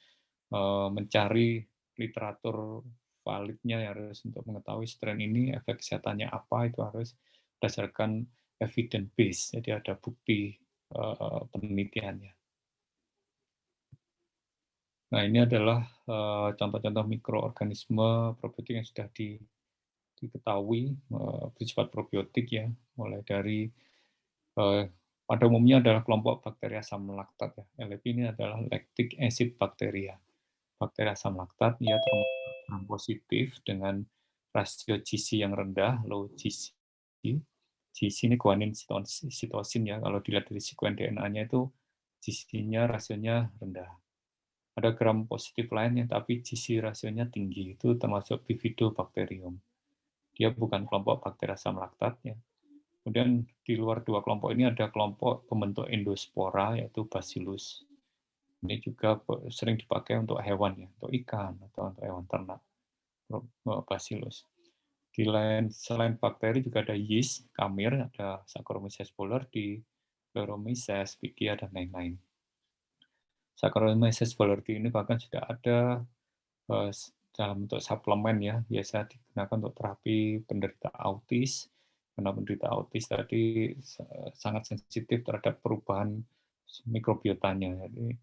mencari literatur validnya ya harus untuk mengetahui strain ini efek kesehatannya apa itu harus berdasarkan evidence base. Jadi ada bukti penelitiannya. Nah, ini adalah contoh-contoh mikroorganisme probiotik yang sudah diketahui bersifat probiotik ya, mulai dari eee, pada umumnya adalah kelompok bakteri asam laktat ya. LAP ini adalah lactic acid bacteria. Bakteri asam laktat ia termasuk gram positif dengan rasio GC yang rendah, low GC. GC ini guanin sitosin ya, kalau dilihat dari sekuen DNA-nya itu GC-nya rasionya rendah. Ada gram positif lainnya tapi GC rasionya tinggi, itu termasuk Bifidobacterium. Dia bukan kelompok bakteri asam laktat ya. Kemudian di luar dua kelompok ini ada kelompok pembentuk endospora yaitu Bacillus. Ini juga sering dipakai untuk hewan ya, untuk ikan atau untuk hewan ternak. Bacillus. Selain bakteri juga ada yeast, kamir, ada Saccharomyces boulardii, Loromyces, Pichia, dan lain-lain. Saccharomyces boulardii ini bahkan sudah ada dalam bentuk suplemen ya, biasa digunakan untuk terapi penderita autis, karena penderita autis tadi sangat sensitif terhadap perubahan mikrobiotanya. Jadi,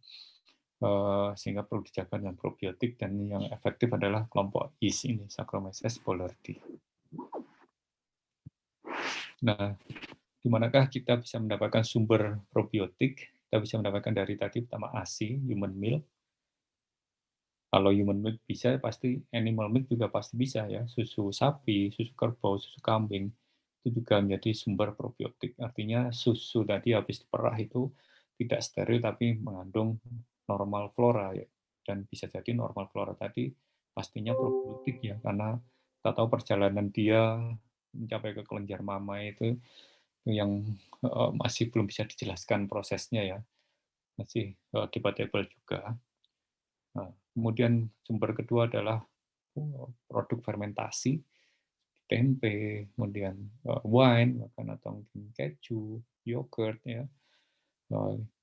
sehingga perlu dijaga dengan probiotik, dan yang efektif adalah kelompok yeast ini, Saccharomyces boulardii. Nah, di manakah kita bisa mendapatkan sumber probiotik? Kita bisa mendapatkan dari tadi pertama ASI, human milk. Kalau human milk bisa, pasti animal milk juga pasti bisa ya. Susu sapi, susu kerbau, susu kambing itu juga menjadi sumber probiotik. Artinya susu tadi habis diperah itu tidak steril tapi mengandung normal flora ya. Dan bisa jadi normal flora tadi pastinya probiotik ya, karena kita tahu perjalanan dia mencapai ke kelenjar mama itu yang masih belum bisa dijelaskan prosesnya ya, masih debatable juga. Nah, kemudian sumber kedua adalah produk fermentasi, tempe, kemudian wine, bahkan atau mungkin keju, yogurt, ya,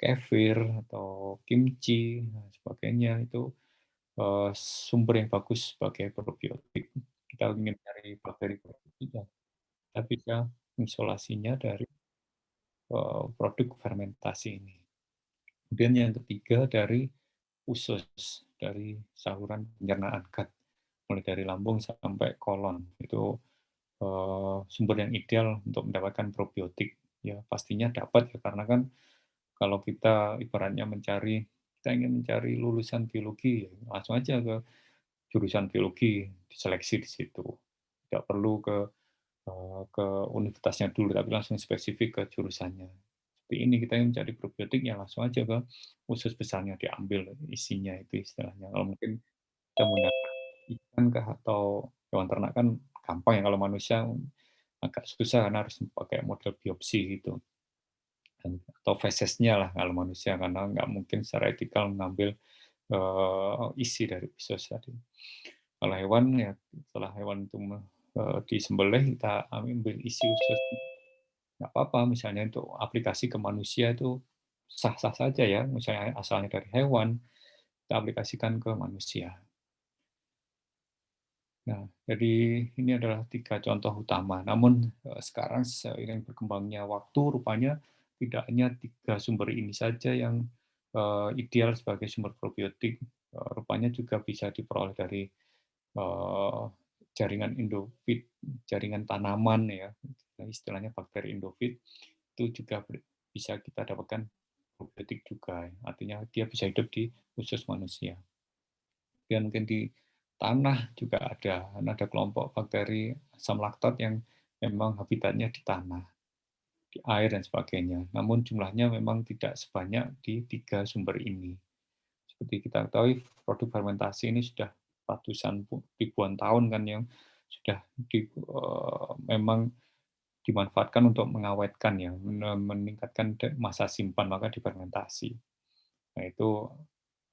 kefir atau kimchi, dan sebagainya itu sumber yang bagus sebagai probiotik. Kita ingin cari bakteri probiotik, ya, kita bisa mengisolasinya dari produk fermentasi ini. Kemudian yang ketiga dari usus, dari saluran pencernaan gut, mulai dari lambung sampai kolon. Itu sumber yang ideal untuk mendapatkan probiotik. Ya, pastinya dapat ya, karena kan kalau kita ibaratnya kita ingin mencari lulusan biologi, ya, langsung aja ke jurusan biologi, diseleksi di situ. Tidak perlu ke universitasnya dulu, tapi langsung spesifik ke jurusannya. Seperti ini, kita yang mencari probiotik ya langsung aja ke usus besarnya, diambil isinya itu istilahnya. Kalau mungkin kita menggunakan ikan kah atau hewan ternak kan gampang ya, kalau manusia agak susah karena harus pakai model biopsi gitu. Atau fesesnya lah kalau manusia, karena nggak mungkin secara etikal mengambil isi dari usus tadi. Kalau hewan ya, setelah hewan itu disembelih, kita ambil isi usus, nggak apa-apa. Misalnya untuk aplikasi ke manusia itu sah-sah saja ya, misalnya asalnya dari hewan, kita aplikasikan ke manusia. Nah, jadi ini adalah 3 contoh utama. Namun sekarang seiring berkembangnya waktu, rupanya tidak hanya 3 sumber ini saja yang ideal sebagai sumber probiotik. Rupanya juga bisa diperoleh dari eh, jaringan endofit, jaringan tanaman ya, istilahnya bakteri endofit, itu juga bisa kita dapatkan probiotik juga. Artinya dia bisa hidup di usus manusia. Dan mungkin di tanah juga ada kelompok bakteri asam laktat yang memang habitatnya di tanah, di air dan sebagainya. Namun jumlahnya memang tidak sebanyak di 3 sumber ini. Seperti kita ketahui, produk fermentasi ini sudah ratusan ribuan tahun kan yang sudah memang dimanfaatkan untuk mengawetkan ya, meningkatkan masa simpan, maka difermentasi. Nah, itu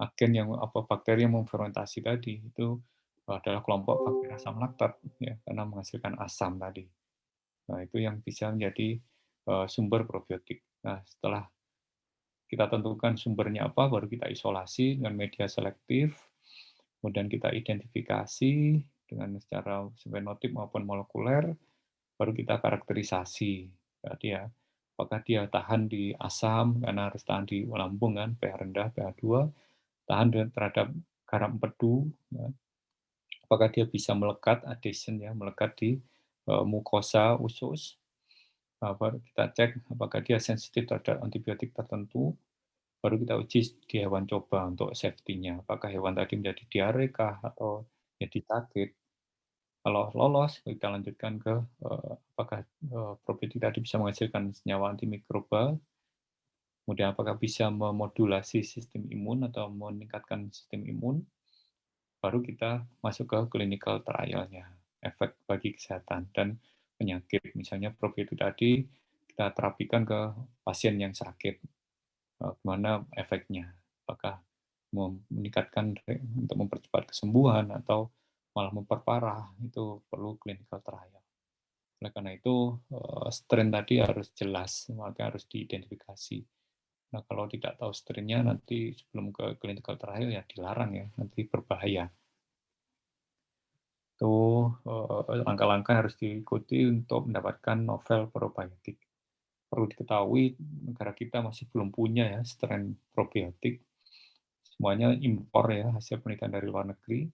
agen yang bakteri yang memfermentasi tadi itu adalah kelompok bakteri asam laktat ya, karena menghasilkan asam tadi. Nah, itu yang bisa menjadi sumber probiotik. Nah, setelah kita tentukan sumbernya apa, baru kita isolasi dengan media selektif, kemudian kita identifikasi dengan secara fenotip maupun molekuler, baru kita karakterisasi. Berarti ya, apakah dia tahan di asam, karena harus tahan di lambung kan, pH rendah, pH 2, tahan terhadap garam empedu, ya. Apakah dia bisa melekat, adhesion ya, melekat di mukosa usus, Baru kita cek apakah dia sensitif terhadap antibiotik tertentu, baru kita uji di hewan coba untuk safety-nya. Apakah hewan tadi menjadi diare kah atau jadi sakit. Kalau lolos, kita lanjutkan ke apakah probiotik tadi bisa menghasilkan senyawa antimikroba, kemudian apakah bisa memodulasi sistem imun atau meningkatkan sistem imun, baru kita masuk ke clinical trial-nya, efek bagi kesehatan dan penyakit. Misalnya probiotik tadi kita terapikan ke pasien yang sakit, gimana efeknya? Apakah meningkatkan untuk mempercepat kesembuhan atau malah memperparah, itu perlu clinical trial. Oleh karena itu, strain tadi harus jelas, makanya harus diidentifikasi. Nah, kalau tidak tahu strain-nya nanti sebelum ke clinical trial ya dilarang ya, nanti berbahaya. Itu langkah-langkah yang harus diikuti untuk mendapatkan novel probiotik. Perlu diketahui negara kita masih belum punya ya strain probiotik. Semuanya impor ya, hasil penelitian dari luar negeri.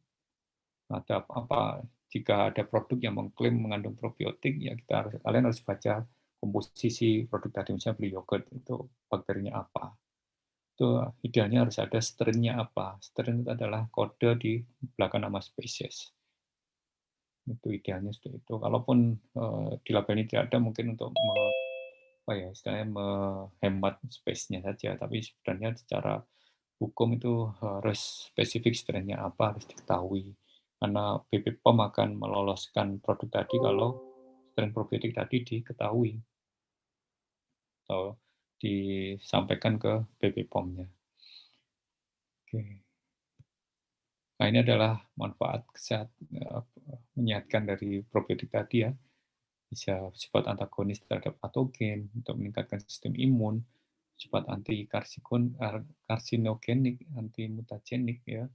Ada apa, jika ada produk yang mengklaim mengandung probiotik, ya kalian harus baca komposisi produk tadi, misalnya beli yogurt, itu bakterinya apa. Itu idealnya harus ada strain-nya apa. Strain itu adalah kode di belakang nama spesies. Itu idealnya seperti itu. Kalaupun di label ini tidak ada, mungkin untuk apa ya, istilahnya menghemat space-nya saja, tapi sebenarnya secara hukum itu harus spesifik strain-nya apa, harus diketahui. Karena BPOM akan meloloskan produk tadi kalau strain probiotik tadi diketahui atau disampaikan ke BPOM-nya. Oke. Nah, ini adalah manfaat menyehatkan dari probiotik tadi ya. Bisa sifat antagonis terhadap patogen untuk meningkatkan sistem imun, sifat anti karsinogenik, anti mutagenik ya,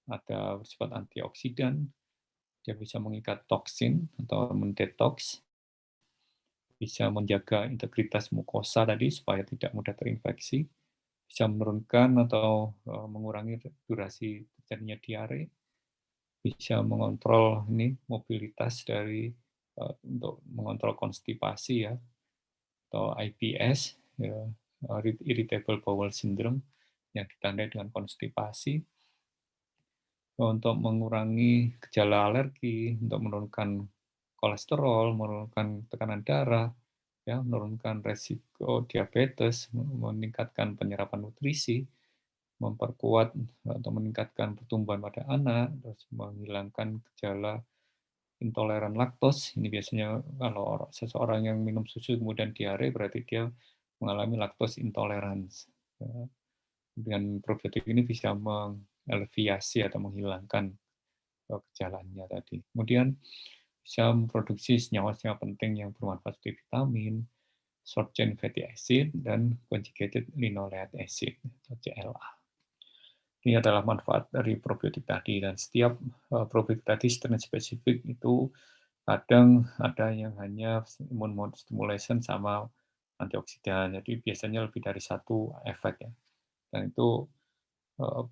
ada sifat antioksidan, dia bisa mengikat toksin atau mendetoks, bisa menjaga integritas mukosa tadi supaya tidak mudah terinfeksi, bisa menurunkan atau mengurangi durasi terjadinya diare, bisa mengontrol ini mobilitas dari untuk mengontrol konstipasi ya, atau IBS ya, irritable bowel syndrome yang ditandai dengan konstipasi, untuk mengurangi gejala alergi, untuk menurunkan kolesterol, menurunkan tekanan darah, ya, menurunkan resiko diabetes, meningkatkan penyerapan nutrisi, memperkuat atau meningkatkan pertumbuhan pada anak, terus menghilangkan gejala intoleran laktos. Ini biasanya kalau seseorang yang minum susu kemudian diare berarti dia mengalami laktos intolerance. Ya, dengan probiotik ini bisa mengelevasi atau menghilangkan gejalanya tadi. Kemudian bisa memproduksi senyawa-senyawa penting yang bermanfaat seperti vitamin, short chain fatty acid, dan conjugated linoleic acid atau CLA. Ini adalah manfaat dari probiotik tadi, dan setiap probiotik tadi strain spesifik itu kadang ada yang hanya immune stimulation sama antioksidan, jadi biasanya lebih dari satu efek ya. Dan itu eh,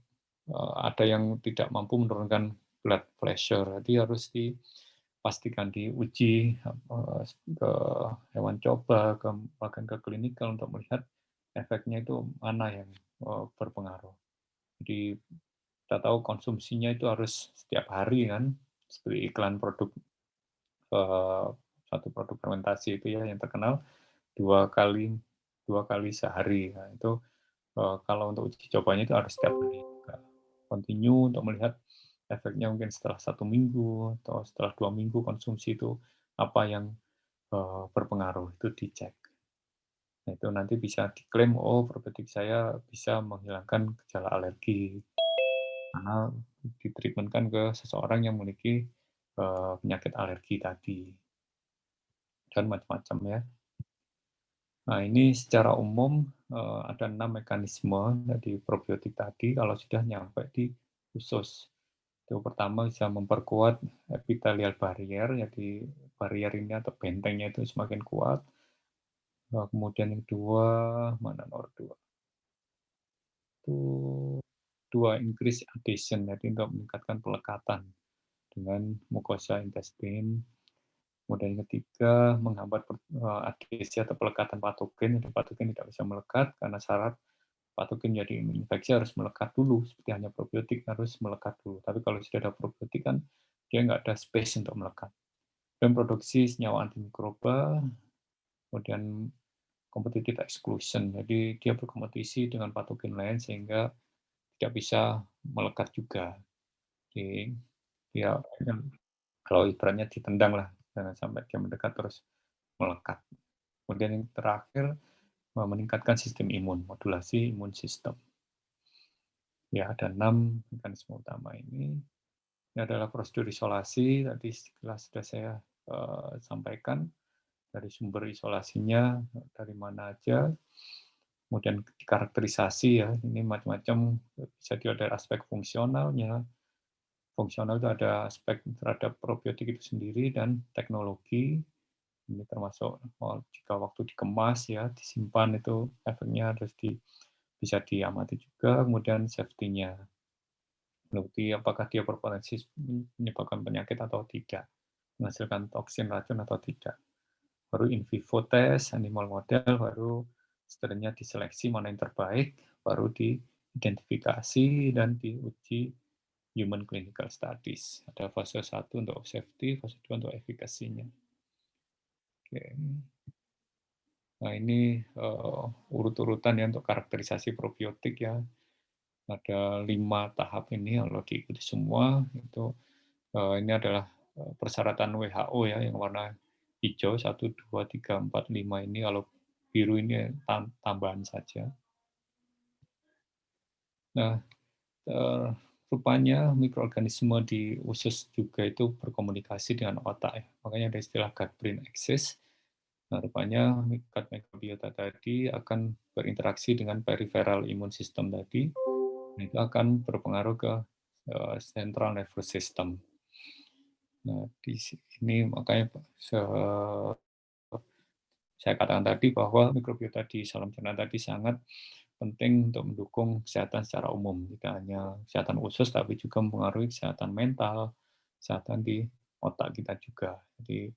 ada yang tidak mampu menurunkan blood pressure, jadi harus dipastikan diuji ke hewan coba, bahkan ke klinikal untuk melihat efeknya itu mana yang berpengaruh. Jadi kita tahu konsumsinya itu harus setiap hari kan, seperti iklan produk satu produk fermentasi itu ya yang terkenal dua kali dua kali sehari. Nah, itu kalau untuk uji cobanya itu harus setiap hari juga. Continue untuk melihat efeknya mungkin setelah 1 minggu atau setelah 2 minggu konsumsi itu apa yang berpengaruh, itu dicek. Nah, itu nanti bisa diklaim, oh probiotik saya bisa menghilangkan gejala alergi karena ditreatmentkan ke seseorang yang memiliki penyakit alergi tadi dan macam-macam ya. Nah, ini secara umum ada 6 mekanisme dari probiotik tadi kalau sudah nyampe di usus. Itu pertama bisa memperkuat epithelial barrier, jadi barrier ini atau bentengnya itu semakin kuat. Kemudian yang kedua, mana nomor dua? Itu dua, increase adhesion, jadi untuk meningkatkan pelekatan dengan mukosa intestin. Kemudian yang ketiga, menghambat adhesi atau pelekatan patogen. Jadi patogen tidak bisa melekat karena syarat patogen jadi infeksi harus melekat dulu, seperti hanya probiotik harus melekat dulu. Tapi kalau sudah ada probiotik kan dia nggak ada space untuk melekat. Dan produksi senyawa antimikroba, kemudian competitive exclusion. Jadi dia berkompetisi dengan patogen lain sehingga tidak bisa melekat juga. Jadi dia kalau ibaratnya ditendang lah, jangan sampai dia mendekat terus melekat. Kemudian yang terakhir, meningkatkan sistem imun, modulasi imun sistem. Ya, ada 6 mekanisme utama ini. Ini adalah prosedur isolasi, tadi sudah saya sampaikan, dari sumber isolasinya, dari mana aja, kemudian dikarakterisasi ya, ini macam-macam, bisa dilihat dari aspek fungsionalnya. Fungsional itu ada aspek terhadap probiotik itu sendiri dan teknologi. Ini termasuk jika waktu dikemas ya, disimpan itu efeknya harus bisa diamati juga, kemudian safety-nya. Berarti apakah dia berpotensi menyebabkan penyakit atau tidak, menghasilkan toksin racun atau tidak. Baru in vivo test, animal model, baru setelahnya diseleksi mana yang terbaik, baru diidentifikasi dan diuji human clinical studies. Ada fase 1 untuk safety, fase 2 untuk efikasinya. Oke. Nah, ini urut-urutan ya untuk karakterisasi probiotik ya. Ada 5 tahap ini, kalau diikuti semua, itu ini adalah persyaratan WHO ya, yang warna hijau, 1, 2, 3, 4, 5 ini, kalau biru ini tambahan saja. Nah, rupanya mikroorganisme di usus juga itu berkomunikasi dengan otak ya. Makanya ada istilah gut-brain axis. Nah, rupanya gut microbiota tadi akan berinteraksi dengan peripheral immune system tadi, dan itu akan berpengaruh ke central nervous system. Nah, di sini makanya saya katakan tadi bahwa mikrobiota di saluran cerna tadi sangat penting untuk mendukung kesehatan secara umum, tidak hanya kesehatan usus, tapi juga mempengaruhi kesehatan mental, kesehatan di otak kita juga. Jadi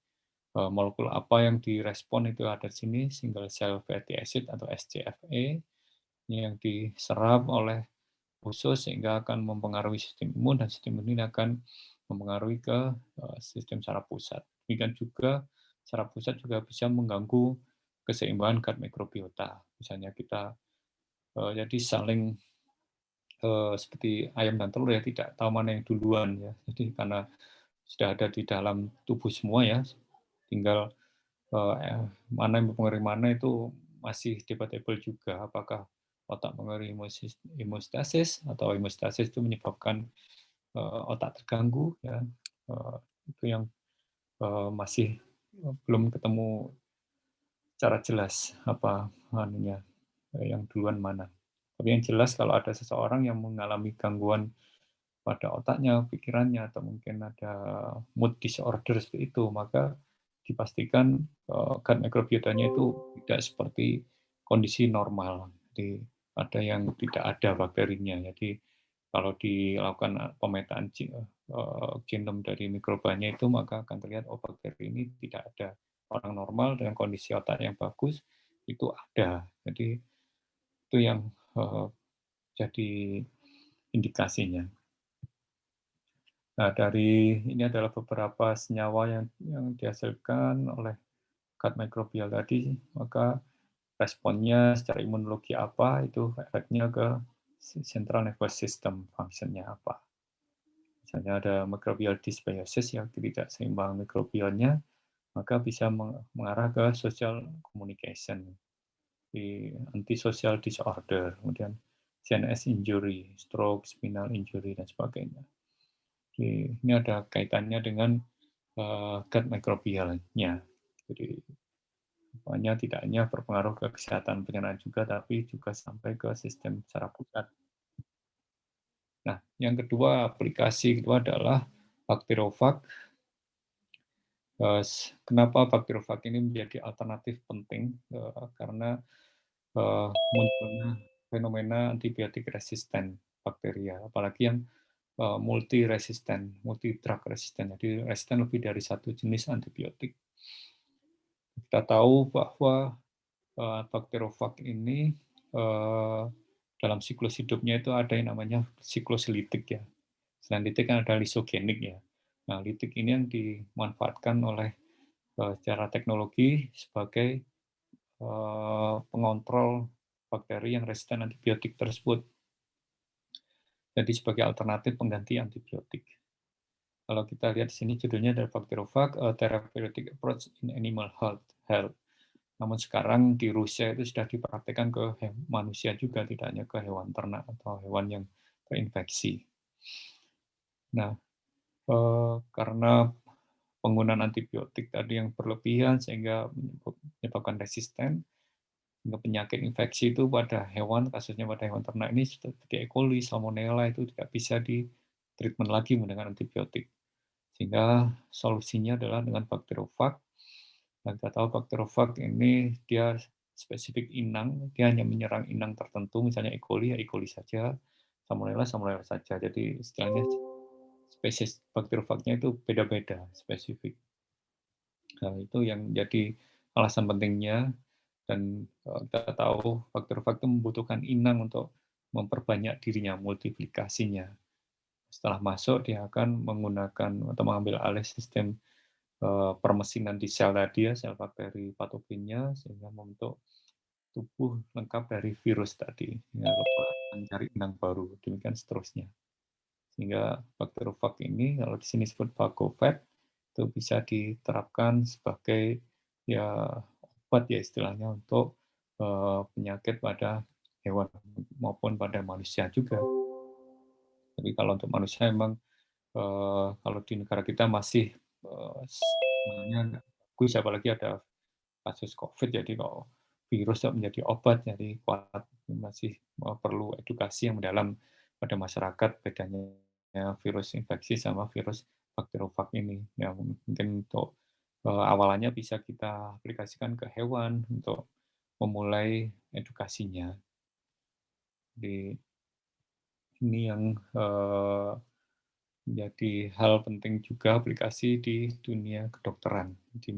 molekul apa yang direspon itu ada di sini, single cell fatty acid atau SCFA, ini yang diserap oleh usus sehingga akan mempengaruhi sistem imun, dan sistem imun ini akan mempengaruhi ke sistem saraf pusat. Demikian juga saraf pusat juga bisa mengganggu keseimbangan gut microbiota. Misalnya kita jadi saling seperti ayam dan telur ya, tidak tahu mana yang duluan ya. Jadi karena sudah ada di dalam tubuh semua ya, tinggal mana yang mempengaruhi mana itu masih debatable juga. Apakah otak mempengaruhi hemostasis atau hemostasis itu menyebabkan otak terganggu ya. Itu yang masih belum ketemu secara jelas apa anunya, yang duluan mana. Tapi yang jelas kalau ada seseorang yang mengalami gangguan pada otaknya, pikirannya, atau mungkin ada mood disorder seperti itu, maka dipastikan gut microbiotanya itu tidak seperti kondisi normal. Jadi ada yang tidak ada bakterinya. Jadi kalau dilakukan pemetaan genom dari mikrobanya itu, maka akan terlihat oh bakteri ini tidak ada. Orang normal dengan kondisi otak yang bagus itu ada. Jadi itu yang jadi indikasinya. Nah, dari ini adalah beberapa senyawa yang dihasilkan oleh gut microbial tadi, maka responnya secara imunologi apa, itu efeknya ke central nervous system, fungsinya apa. Misalnya ada microbial dysbiosis, yang tidak seimbang mikrobialnya, maka bisa mengarah ke social communication, di antisocial disorder, kemudian CNS injury, stroke, spinal injury, dan sebagainya. Jadi, ini ada kaitannya dengan gut microbialnya. Jadi pokoknya tidak hanya berpengaruh ke kesehatan pencernaan juga, tapi juga sampai ke sistem saraf pusat. Nah, yang kedua, aplikasi kedua adalah bakteriofag. Kenapa bakteriofag ini menjadi alternatif penting? Karena munculnya fenomena antibiotik resisten bakteria, apalagi yang multi-resisten, multi-drug resisten. Jadi resisten lebih dari satu jenis antibiotik. Kita tahu bahwa bakterofag ini dalam siklus hidupnya itu ada yang namanya siklus litik ya. Selain litik kan ada lisogenik ya. Nah, litik ini yang dimanfaatkan oleh secara teknologi sebagai pengontrol bakteri yang resisten antibiotik tersebut. Jadi sebagai alternatif pengganti antibiotik. Kalau kita lihat di sini judulnya dari Bacteriophage, Therapeutic Approach in Animal Health. Namun sekarang di Rusia itu sudah dipraktikkan ke manusia juga, tidak hanya ke hewan ternak atau hewan yang terinfeksi. Nah, karena penggunaan antibiotik tadi yang berlebihan sehingga menyebabkan resisten, sehingga penyakit infeksi itu pada hewan, kasusnya pada hewan ternak ini seperti E. coli, Salmonella itu tidak bisa di-treatment lagi menggunakan antibiotik. Sehingga solusinya adalah dengan bakterofag. Dan kita tahu bakterofag ini dia spesifik inang, dia hanya menyerang inang tertentu, misalnya E. coli, ya E. coli saja, Salmonella, Salmonella saja. Jadi istilahnya spesies bakterofagnya itu beda-beda, spesifik. Nah, itu yang jadi alasan pentingnya, dan kita tahu bakterofag itu membutuhkan inang untuk memperbanyak dirinya, multiplikasinya. Setelah masuk, dia akan menggunakan atau mengambil alih sistem permesinan di sel tadi ya, sel bakteri patogennya, sehingga membentuk tubuh lengkap dari virus tadi, sehingga mencari inang baru, demikian seterusnya. Sehingga bakterofag ini, kalau di sini disebut Bacofag, itu bisa diterapkan sebagai ya obat ya istilahnya untuk penyakit pada hewan maupun pada manusia juga. Tapi kalau untuk manusia memang kalau di negara kita masih sebenarnya nggak bagus, apalagi ada kasus COVID, jadi kalau virus menjadi obat, jadi kuat masih perlu edukasi yang mendalam pada masyarakat bedanya virus infeksi sama virus bakterofag ini. Ya mungkin untuk awalannya bisa kita aplikasikan ke hewan untuk memulai edukasinya. Jadi ini yang menjadi hal penting juga aplikasi di dunia kedokteran. Di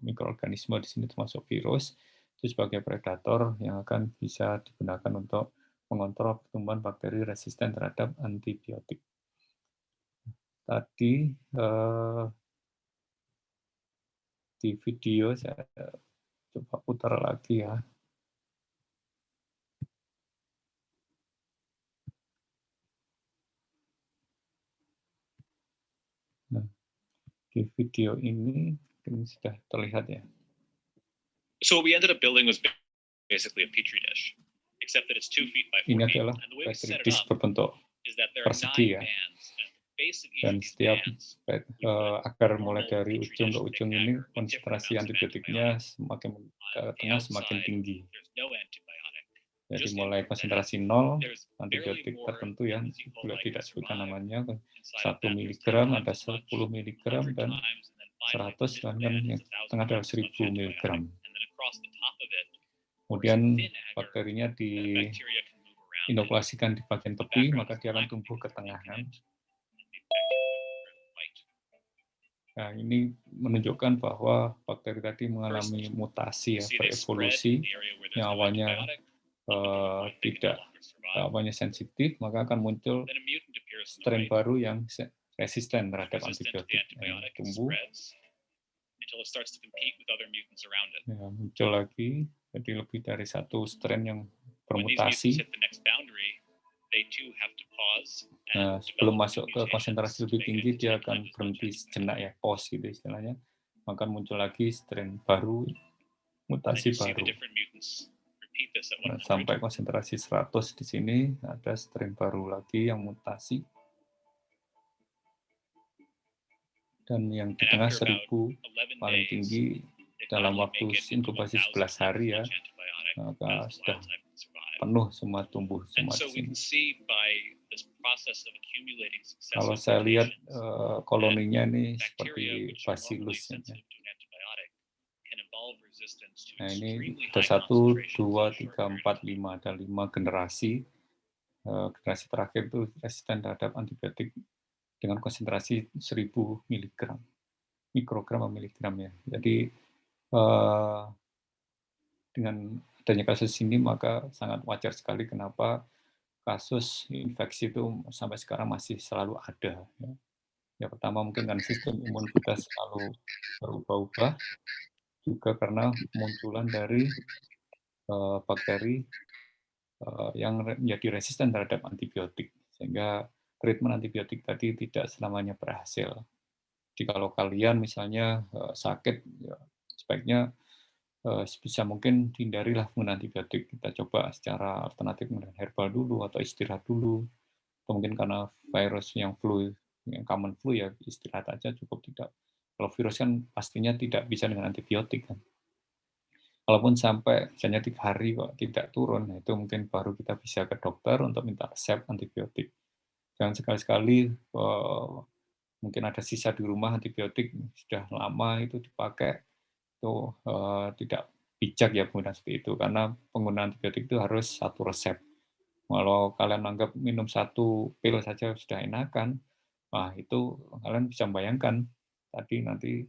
mikroorganisme di sini termasuk virus, itu sebagai predator yang akan bisa digunakan untuk mengontrol pertumbuhan bakteri resisten terhadap antibiotik. Tadi di video saya coba putar lagi ya. Nah, di video ini sudah terlihat ya. So what we ended up building was basically a petri dish, except that it's 2 feet by 4 Ini feet. adalah And the way we petri set it dish up berbentuk is that there are 9 persegi ya. bands. And at the base of each Dan of these setiap bands, akar mulai normal dari petri ujung dish ke thick ujung ini agar with different konsentrasi amounts of antibiotiknya antibiotic. semakin ke On the tengah semakin outside, tinggi. there's no antibiotic. Jadi Just mulai input. That konsentrasi is, 0, there's barely antibiotik more tertentu yang than E. boleh coli tidak can sebutkan survive. namanya, Inside of 1 that, there's 10 miligram, ada times as much, 10 miligram, 100 dan times, and then finally 100, the dan middle band yang is 1,000 tengah adalah times as much 1000 antibiotic. miligram. And then across the top of it, Kemudian thin agar, bakterinya the bacteria can move around it. diinokulasikan di bagian The tepi, background maka is dia akan black tumbuh ke because they're tengah kan. deconnect, and the bacteria are white. Nah, ini menunjukkan bahwa bakteri tadi mengalami mutasi ya, See they spread berevolusi, in the area where there's yang no awalnya antibiotic. Up into the point, they can tidak no longer survive. awalnya sensitif, maka akan muncul Then a mutant appears on the strain right. baru yang resisten terhadap Resistant to the antibiotik. antibiotic, it Tumbuh, spreads until it starts to compete with other mutants around it. ya, muncul lagi, jadi lebih dari satu strain yang When these mutants bermutasi. hit the next boundary, they too have to pause Nah, and sebelum develop masuk new ke mutations konsentrasi to lebih make tinggi, it dia 10 akan times as much berhenti antibiotic. sejenak ya, pause gitu istilahnya. Maka muncul lagi strain baru, And mutasi you see the baru. different mutants repeat this at Nah, 100. sampai konsentrasi 100 di sini, ada strain baru lagi yang mutasi. Dan yang di And tengah after about 1000 11 paling days, tinggi they dalam finally waktu make it into inkubasi 1,000 11 times hari as ya, much antibiotic maka as the sudah wild type can survive. penuh semua tumbuh And semua so di we sini. can see by this process of accumulating Kalau successive saya lihat mutations, koloninya ini bacteria seperti which are normally bacillus ya. sensitive to an antibiotic can evolve resistance to Nah, ini extremely ada high 1, concentrations 2, in a short 3, period 4, of time. 5, ada 5 generasi. generasi terakhir itu resisten terhadap antibiotik dengan konsentrasi 1000 miligram, mikrogram atau miligram ya. Jadi dengan adanya kasus ini maka sangat wajar sekali kenapa kasus infeksi itu sampai sekarang masih selalu ada. Ya. Yang pertama mungkin karena sistem imun kita selalu berubah-ubah, juga karena munculan dari bakteri yang menjadi resisten terhadap antibiotik, sehingga treatment antibiotik tadi tidak selamanya berhasil. Jadi kalau kalian misalnya sakit, ya, sebaiknya sebisa mungkin hindarilah penggunaan antibiotik. Kita coba secara alternatif menggunakan herbal dulu atau istirahat dulu. Atau mungkin karena virus yang flu, yang common flu ya istirahat aja cukup tidak. Kalau virus kan pastinya tidak bisa dengan antibiotik kan. Kalaupun sampai misalnya 3 hari kok tidak turun, nah itu mungkin baru kita bisa ke dokter untuk minta resep antibiotik. Jangan sekali-sekali mungkin ada sisa di rumah antibiotik sudah lama itu dipakai, itu tidak bijak ya penggunaan seperti itu, karena penggunaan antibiotik itu harus satu resep. Kalau kalian anggap minum satu pil saja sudah enakan, wah itu kalian bisa membayangkan tadi nanti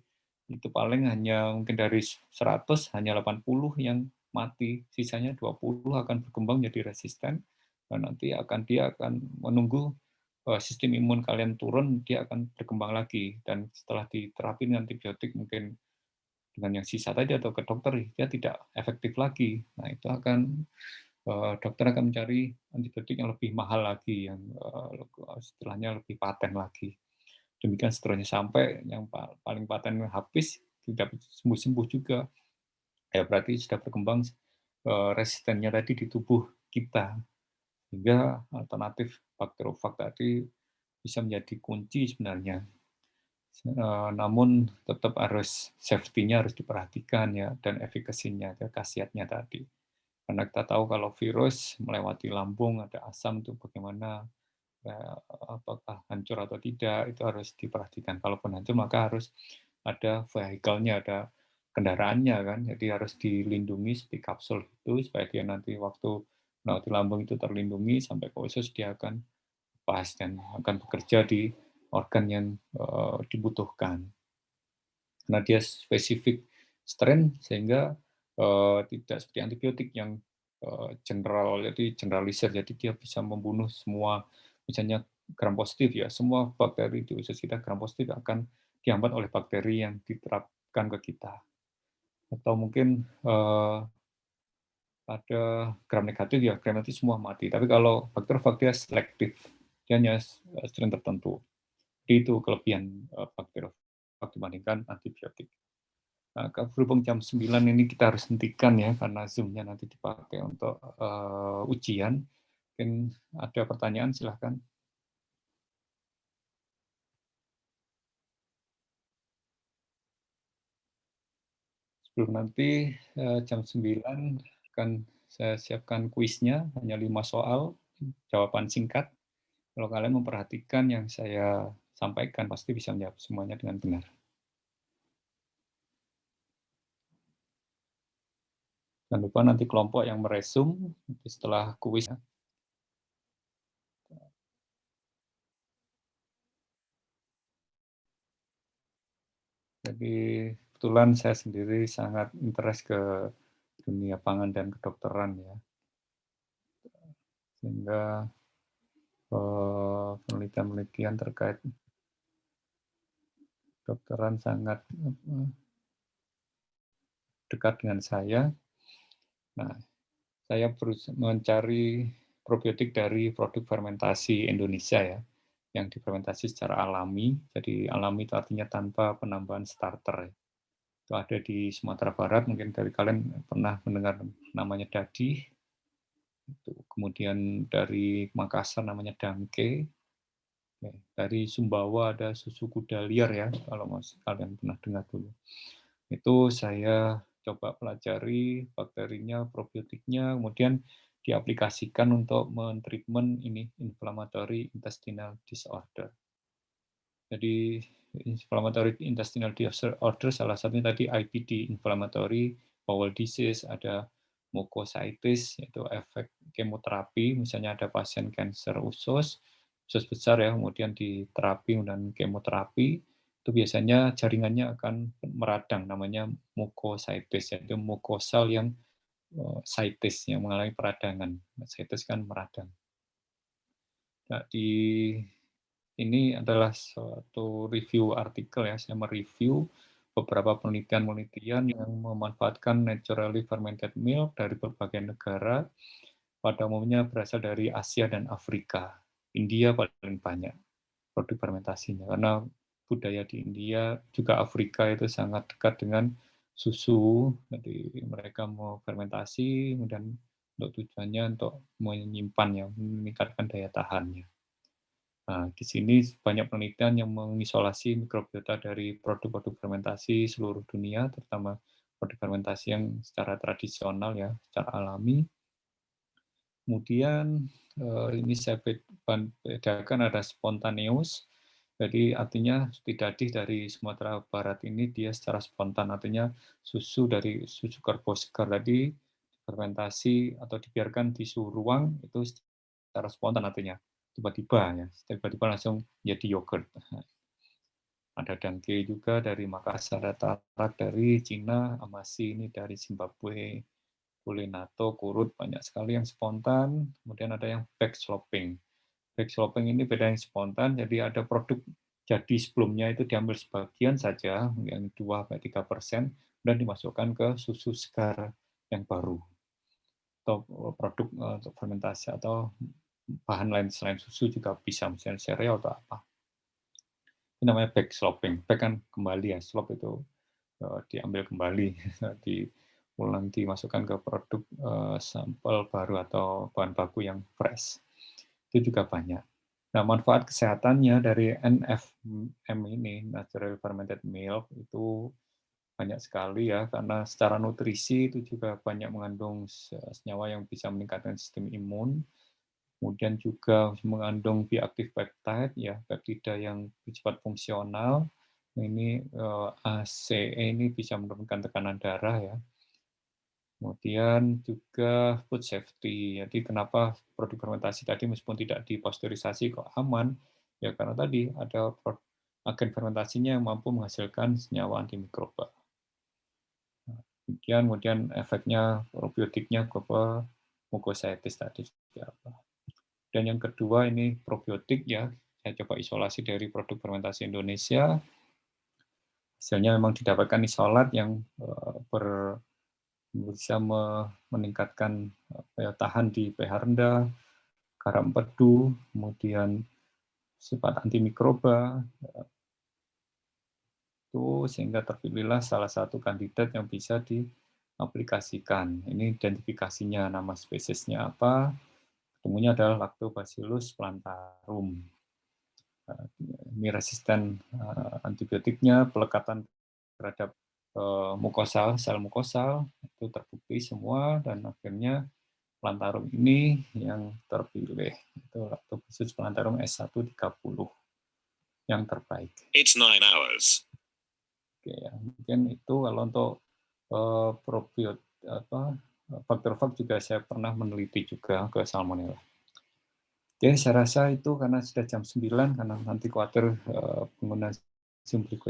itu paling hanya mungkin dari 100 hanya 80 yang mati, sisanya 20 akan berkembang jadi resisten dan nanti dia akan menunggu sistem imun kalian turun, dia akan berkembang lagi dan setelah diterapi antibiotik mungkin dengan yang sisa tadi atau ke dokter dia tidak efektif lagi. Nah, itu akan dokter akan mencari antibiotik yang lebih mahal lagi, yang istilahnya lebih paten lagi. Demikian seterusnya sampai yang paling paten habis tidak sembuh-sembuh juga. Ya berarti sudah berkembang resistennya tadi di tubuh kita. Sehingga alternatif bakterofag tadi bisa menjadi kunci sebenarnya. Namun tetap harus safety-nya harus diperhatikan ya dan efikasinya, khasiatnya tadi. Karena kita tahu kalau virus melewati lambung ada asam itu bagaimana, apakah hancur atau tidak itu harus diperhatikan. Kalaupun hancur maka harus ada vehicle-nya, ada kendaraannya kan. Jadi harus dilindungi seperti kapsul itu supaya dia nanti waktu melewati lambung itu terlindungi sampai ke usus dia akan pas dan akan bekerja di organ yang dibutuhkan. Karena dia spesifik strain sehingga tidak seperti antibiotik yang general, jadi generalisir, jadi dia bisa membunuh semua, misalnya gram positif ya, semua bakteri di usus kita gram positif akan dihambat oleh bakteri yang diterapkan ke kita. Atau mungkin ada gram negatif ya, gram negatif semua mati. Tapi kalau bakteri dia selektif, dia hanya strain tertentu. Jadi itu kelebihan bakteri dibandingkan antibiotik. Nah, berhubung jam 9 ini kita harus hentikan ya, karena Zoom-nya nanti dipakai untuk ujian. Mungkin ada pertanyaan, silahkan. Sebelum nanti jam 9 akan saya siapkan kuisnya, hanya 5 soal, jawaban singkat. Kalau kalian memperhatikan yang saya sampaikan, pasti bisa menjawab semuanya dengan benar. Jangan lupa nanti kelompok yang meresum setelah kuis. Jadi kebetulan saya sendiri sangat interest ke dunia pangan dan kedokteran ya. Sehingga penelitian-penelitian terkait kedokteran sangat dekat dengan saya. Nah, saya berusaha mencari probiotik dari produk fermentasi Indonesia ya, yang difermentasi secara alami. Jadi alami itu artinya tanpa penambahan starter. Itu ada di Sumatera Barat, mungkin dari kalian pernah mendengar namanya Dadi. Kemudian dari Makassar namanya Dangke. Dari Sumbawa ada susu kuda liar ya, kalau kalian pernah dengar dulu. Itu saya coba pelajari bakterinya, probiotiknya, kemudian diaplikasikan untuk mentreatment ini inflammatory intestinal disorder. Jadi inflammatory intestinal disorder salah satunya tadi IBD, inflammatory bowel disease, ada mukositis, yaitu efek kemoterapi, misalnya ada pasien kanker usus besar ya, kemudian diterapi dan kemoterapi, itu biasanya jaringannya akan meradang, namanya mukositis, yaitu mukosal yang sitis, yang mengalami peradangan. Sitis kan meradang. Nah, ini adalah suatu review artikel ya, saya mereview beberapa penelitian-penelitian yang memanfaatkan naturally fermented milk dari berbagai negara, pada umumnya berasal dari Asia dan Afrika. India paling banyak produk fermentasinya, karena budaya di India juga Afrika itu sangat dekat dengan susu, jadi mereka mau fermentasi, kemudian untuk tujuannya untuk menyimpan ya, meningkatkan daya tahannya. Nah, di sini banyak penelitian yang mengisolasi mikrobiota dari produk-produk fermentasi seluruh dunia, terutama produk fermentasi yang secara tradisional ya, secara alami. Kemudian ini saya bedakan ada spontaneous, jadi artinya tidadih dari Sumatera Barat ini dia secara spontan, artinya susu dari susu kerbau segar tadi fermentasi atau dibiarkan di suhu ruang itu secara spontan artinya tiba-tiba langsung jadi yogurt. Ada Dangke juga dari Makassar, ada Tarak dari Cina, Amasi ini dari Zimbabwe, Kulinato, Kurut, banyak sekali yang spontan, kemudian ada yang backsloping. Backsloping ini beda yang spontan, jadi ada produk jadi sebelumnya itu diambil sebagian saja, yang 2-3%, dan dimasukkan ke susu segar yang baru. Atau produk untuk fermentasi, atau bahan lain selain susu juga bisa, misalnya sereal atau apa. Ini namanya backsloping. Back kan kembali ya, slop itu diambil kembali, diulang dimasukkan ke produk sampel baru atau bahan baku yang fresh. Itu juga banyak. Nah, manfaat kesehatannya dari NFM ini, Natural Fermented Milk, itu banyak sekali ya, karena secara nutrisi itu juga banyak mengandung senyawa yang bisa meningkatkan sistem imun, kemudian juga mengandung bioactive peptide, ya, peptida yang bersifat fungsional. Ini ACE ini bisa menurunkan tekanan darah ya. Kemudian juga food safety. Jadi kenapa produk fermentasi tadi meskipun tidak dipasteurisasi kok aman? Ya karena tadi ada agen fermentasinya yang mampu menghasilkan senyawa antimikroba. Kemudian efeknya probiotiknya ke mukositis tadi seperti apa. Dan yang kedua ini probiotik ya. Saya coba isolasi dari produk fermentasi Indonesia. Hasilnya memang didapatkan isolat yang bisa meningkatkan daya tahan di pH rendah, garam empedu, kemudian sifat antimikroba, itu sehingga terpilihlah salah satu kandidat yang bisa diaplikasikan. Ini identifikasinya, nama spesiesnya apa, ketemunya adalah Lactobacillus plantarum. Ini resisten antibiotiknya, pelekatan terhadap mukosal, sel mukosal, itu terbukti semua, dan akhirnya plantarum ini yang terpilih. Itu Lactobacillus plantarum S130 yang terbaik. It's 9 hours. Oke, ya. Mungkin itu kalau untuk probiotik faktor juga saya pernah meneliti juga ke salmonella. Oke, saya rasa itu karena sudah jam 9, karena nanti khawatir pengguna Zoom berikutnya.